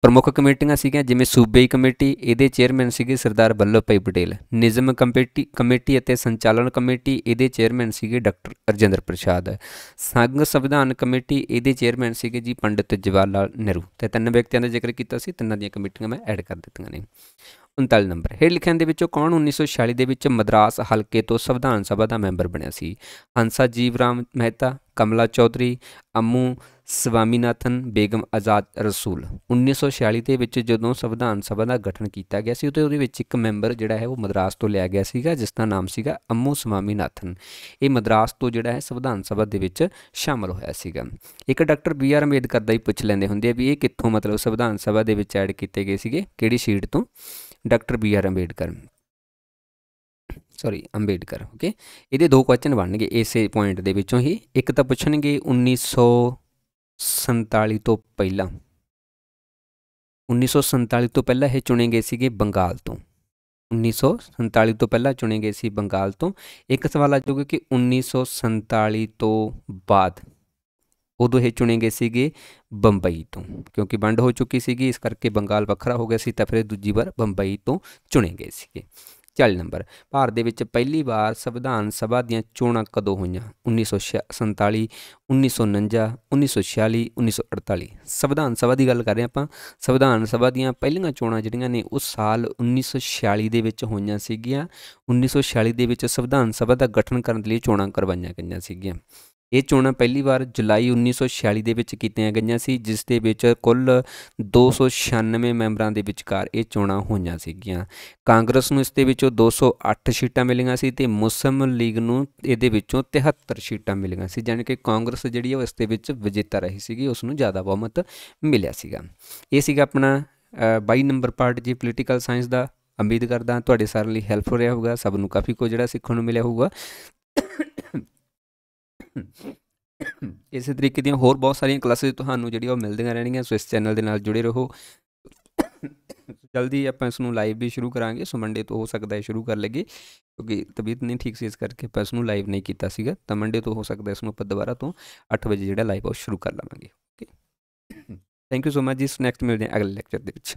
ਪ੍ਰਮੁੱਖ ਕਮੇਟੀਆਂ ਸੀਗੀਆਂ ਜਿਵੇਂ ਸੂਬਈ ਕਮੇਟੀ, ਇਹਦੇ ਚੇਅਰਮੈਨ ਸੀਗੇ ਸਰਦਾਰ ਵੱਲਭ ਭਾਈ ਪਟੇਲ। ਨਿਯਮ ਕਮੇਟੀ ਅਤੇ ਸੰਚਾਲਨ ਕਮੇਟੀ, ਇਹਦੇ ਚੇਅਰਮੈਨ ਸੀਗੇ ਡਾਕਟਰ ਰਾਜਿੰਦਰ ਪ੍ਰਸਾਦ। ਸੰਘ ਸੰਵਿਧਾਨ ਕਮੇਟੀ, ਇਹਦੇ ਚੇਅਰਮੈਨ ਸੀਗੇ ਜੀ ਪੰਡਿਤ ਜਵਾਹਰ ਲਾਲ ਨਹਿਰੂ। ਤੇ ਤਿੰਨ ਵਿਅਕਤੀਆਂ ਦਾ ਜ਼ਿਕਰ ਕੀਤਾ ਸੀ, ਤਿੰਨਾਂ ਦੀਆਂ ਕਮੇਟੀਆਂ ਮੈਂ ਐਡ ਕਰ ਦਿੱਤੀਆਂ ਨੇ। 39 ਨੰਬਰ, ਹੇਠ ਲਿਖਿਆਂ ਦੇ ਵਿੱਚੋਂ ਕੌਣ 1946 ਦੇ ਵਿੱਚ ਮਦਰਾਸ ਹਲਕੇ ਤੋਂ ਸੰਵਿਧਾਨ ਸਭਾ ਦਾ ਮੈਂਬਰ ਬਣਿਆ ਸੀ? ਹੰਸਾ ਜੀਵ ਰਾਮ ਮਹਿਤਾ, ਕਮਲਾ ਚੌਧਰੀ, ਅੰਮੂ ਸਵਾਮੀਨਾਥਨ, ਬੇਗਮ ਆਜ਼ਾਦ ਰਸੂਲ। 1946 ਦੇ ਵਿੱਚ ਜਦੋਂ ਸੰਵਿਧਾਨ ਸਭਾ ਦਾ ਗਠਨ ਕੀਤਾ ਗਿਆ ਸੀ ਤੇ ਉਹਦੇ ਵਿੱਚ ਇੱਕ ਮੈਂਬਰ ਜਿਹੜਾ ਹੈ ਉਹ ਮਦਰਾਸ ਤੋਂ ਲਿਆ ਗਿਆ ਸੀਗਾ, ਜਿਸ ਦਾ ਨਾਮ ਸੀਗਾ ਅੰਮੂ ਸਵਾਮੀਨਾਥਨ। ਇਹ ਮਦਰਾਸ ਤੋਂ ਜਿਹੜਾ ਹੈ ਸੰਵਿਧਾਨ ਸਭਾ ਦੇ ਵਿੱਚ ਸ਼ਾਮਲ ਹੋਇਆ ਸੀਗਾ। ਇੱਕ ਡਾਕਟਰ BR ਅੰਬੇਦਕਰ ਦਾ ਹੀ ਪੁੱਛ ਲੈਂਦੇ ਹੁੰਦੇ ਆ ਵੀ ਇਹ ਕਿੱਥੋਂ ਮਤਲਬ ਸੰਵਿਧਾਨ ਸਭਾ ਦੇ ਵਿੱਚ ਐਡ ਕੀਤੇ ਗਏ ਸੀਗੇ, ਕਿਹੜੀ ਸੀਟ ਤੋਂ? Doctor BR Ambedkar, Ambedkar. Okay. ਇਹਦੇ ਦੋ ਕੁਐਸਚਨ ਬਣਨਗੇ ਇਸੇ ਪੁਆਇੰਟ ਦੇ ਵਿੱਚੋਂ ਹੀ। ਇੱਕ ਤਾਂ ਪੁੱਛਣਗੇ 1947 ਤੋਂ ਪਹਿਲਾਂ, 1947 ਤੋਂ ਪਹਿਲਾਂ ਇਹ ਚੁਣੇ ਗਏ ਸੀਗੇ ਬੰਗਾਲ ਤੋਂ। 1947 ਤੋਂ ਪਹਿਲਾਂ ਚੁਣੇ ਗਏ ਸੀ ਬੰਗਾਲ ਤੋਂ। ਇੱਕ ਸਵਾਲ ਆ ਜਾਊਗਾ ਕਿ 1947 ਤੋਂ ਬਾਅਦ ਉਦੋਂ ਇਹ ਚੁਣੇ ਗਏ ਸੀਗੇ ਬੰਬਈ ਤੋਂ, ਕਿਉਂਕਿ ਵੰਡ ਹੋ ਚੁੱਕੀ ਸੀਗੀ, ਇਸ ਕਰਕੇ ਬੰਗਾਲ ਵੱਖਰਾ ਹੋ ਗਿਆ ਸੀ ਤਾਂ ਫਿਰ ਦੂਜੀ ਵਾਰ ਬੰਬਈ ਤੋਂ ਚੁਣੇ ਗਏ ਸੀਗੇ। 40 ਨੰਬਰ, ਭਾਰਤ ਦੇ ਵਿੱਚ ਪਹਿਲੀ ਵਾਰ ਸੰਵਿਧਾਨ ਸਭਾ ਦੀਆਂ ਚੋਣਾਂ ਕਦੋਂ ਹੋਈਆਂ? 1947, 1949, 1946, 1948? ਸੰਵਿਧਾਨ ਸਭਾ ਦੀ ਗੱਲ ਕਰ ਰਹੇ ਆਪਾਂ। ਸੰਵਿਧਾਨ ਸਭਾ ਦੀਆਂ ਪਹਿਲੀਆਂ ਚੋਣਾਂ ਜਿਹੜੀਆਂ ਨੇ ਉਹ ਸਾਲ 1946 ਦੇ ਵਿੱਚ ਹੋਈਆਂ ਸੀਗੀਆਂ। 1946 ਦੇ ਵਿੱਚ ਸੰਵਿਧਾਨ ਸਭਾ ਦਾ ਗਠਨ ਕਰਨ ਲਈ ਚੋਣਾਂ ਕਰਵਾਈਆਂ ਗਈਆਂ ਸੀਗੀਆਂ। ਇਹ ਚੋਣਾਂ ਪਹਿਲੀ ਵਾਰ ਜੁਲਾਈ 1946 ਦੇ ਵਿੱਚ ਕੀਤੀਆਂ ਗਈਆਂ ਸੀ, ਜਿਸ ਦੇ ਵਿੱਚ ਕੁੱਲ 296 ਮੈਂਬਰਾਂ ਦੇ ਵਿਚਕਾਰ ਇਹ ਚੋਣਾਂ ਹੋਈਆਂ ਸੀਗੀਆਂ। ਕਾਂਗਰਸ ਨੂੰ ਇਸ ਦੇ ਵਿੱਚੋਂ 208 ਸੀਟਾਂ ਮਿਲੀਆਂ ਸੀ ਤੇ ਮੁਸਲਿਮ ਲੀਗ ਨੂੰ ਇਹਦੇ ਵਿੱਚੋਂ 73 ਸੀਟਾਂ ਮਿਲੀਆਂ ਸੀ, ਜਾਣੀ ਕਿ ਕਾਂਗਰਸ ਜਿਹੜੀ ਉਹ ਇਸ ਦੇ ਵਿੱਚ ਵਿਜੇਤਾ ਰਹੀ ਸੀਗੀ, ਉਸ ਨੂੰ ਜ਼ਿਆਦਾ ਬਹੁਮਤ ਮਿਲਿਆ ਸੀਗਾ। ਇਹ ਸੀਗਾ ਆਪਣਾ 22 ਨੰਬਰ ਪਾਰਟ ਜੀ ਪੋਲੀਟੀਕਲ ਸਾਇੰਸ ਦਾ। ਉਮੀਦ ਕਰਦਾ ਤੁਹਾਡੇ ਸਾਰਿਆਂ ਲਈ ਹੈਲਪਫੁਲ ਰਿਹਾ ਹੋਊਗਾ, ਸਭ ਨੂੰ ਕਾਫੀ ਕੁਝ ਜਿਹੜਾ ਸਿੱਖਣ ਨੂੰ ਮਿਲਿਆ ਹੋਊਗਾ। ਇਸੇ ਤਰੀਕੇ ਦੀਆਂ ਹੋਰ ਬਹੁਤ ਸਾਰੀਆਂ ਕਲਾਸਿਸ ਤੁਹਾਨੂੰ ਜਿਹੜੀਆਂ ਉਹ ਮਿਲਦੀਆਂ ਰਹਿਣਗੀਆਂ, ਸੋ ਇਸ ਚੈਨਲ ਦੇ ਨਾਲ ਜੁੜੇ ਰਹੋ। ਜਲਦੀ ਆਪਾਂ ਇਸ ਨੂੰ ਲਾਈਵ ਵੀ ਸ਼ੁਰੂ ਕਰਾਂਗੇ, ਸੋ ਮੰਡੇ ਤੋਂ ਹੋ ਸਕਦਾ ਹੈ ਸ਼ੁਰੂ ਕਰ ਲਈਏ, ਕਿਉਂਕਿ ਤਬੀਅਤ ਨਹੀਂ ਠੀਕ ਸੀ, ਇਸ ਕਰਕੇ ਆਪਾਂ ਇਸ ਨੂੰ ਲਾਈਵ ਨਹੀਂ ਕੀਤਾ ਸੀਗਾ। ਤਾਂ ਮੰਡੇ ਤੋਂ ਹੋ ਸਕਦਾ ਇਸ ਨੂੰ ਆਪਾਂ ਦੁਬਾਰਾ ਤੋਂ 8 ਵਜੇ ਜਿਹੜਾ ਲਾਈਵ ਉਹ ਸ਼ੁਰੂ ਕਰ ਲਵਾਂਗੇ। Okay, thank you so much ਜੀ। ਨੈਕਸਟ ਮਿਲਦੇ ਹਾਂ ਅਗਲੇ ਲੈਕਚਰ ਦੇ ਵਿੱਚ।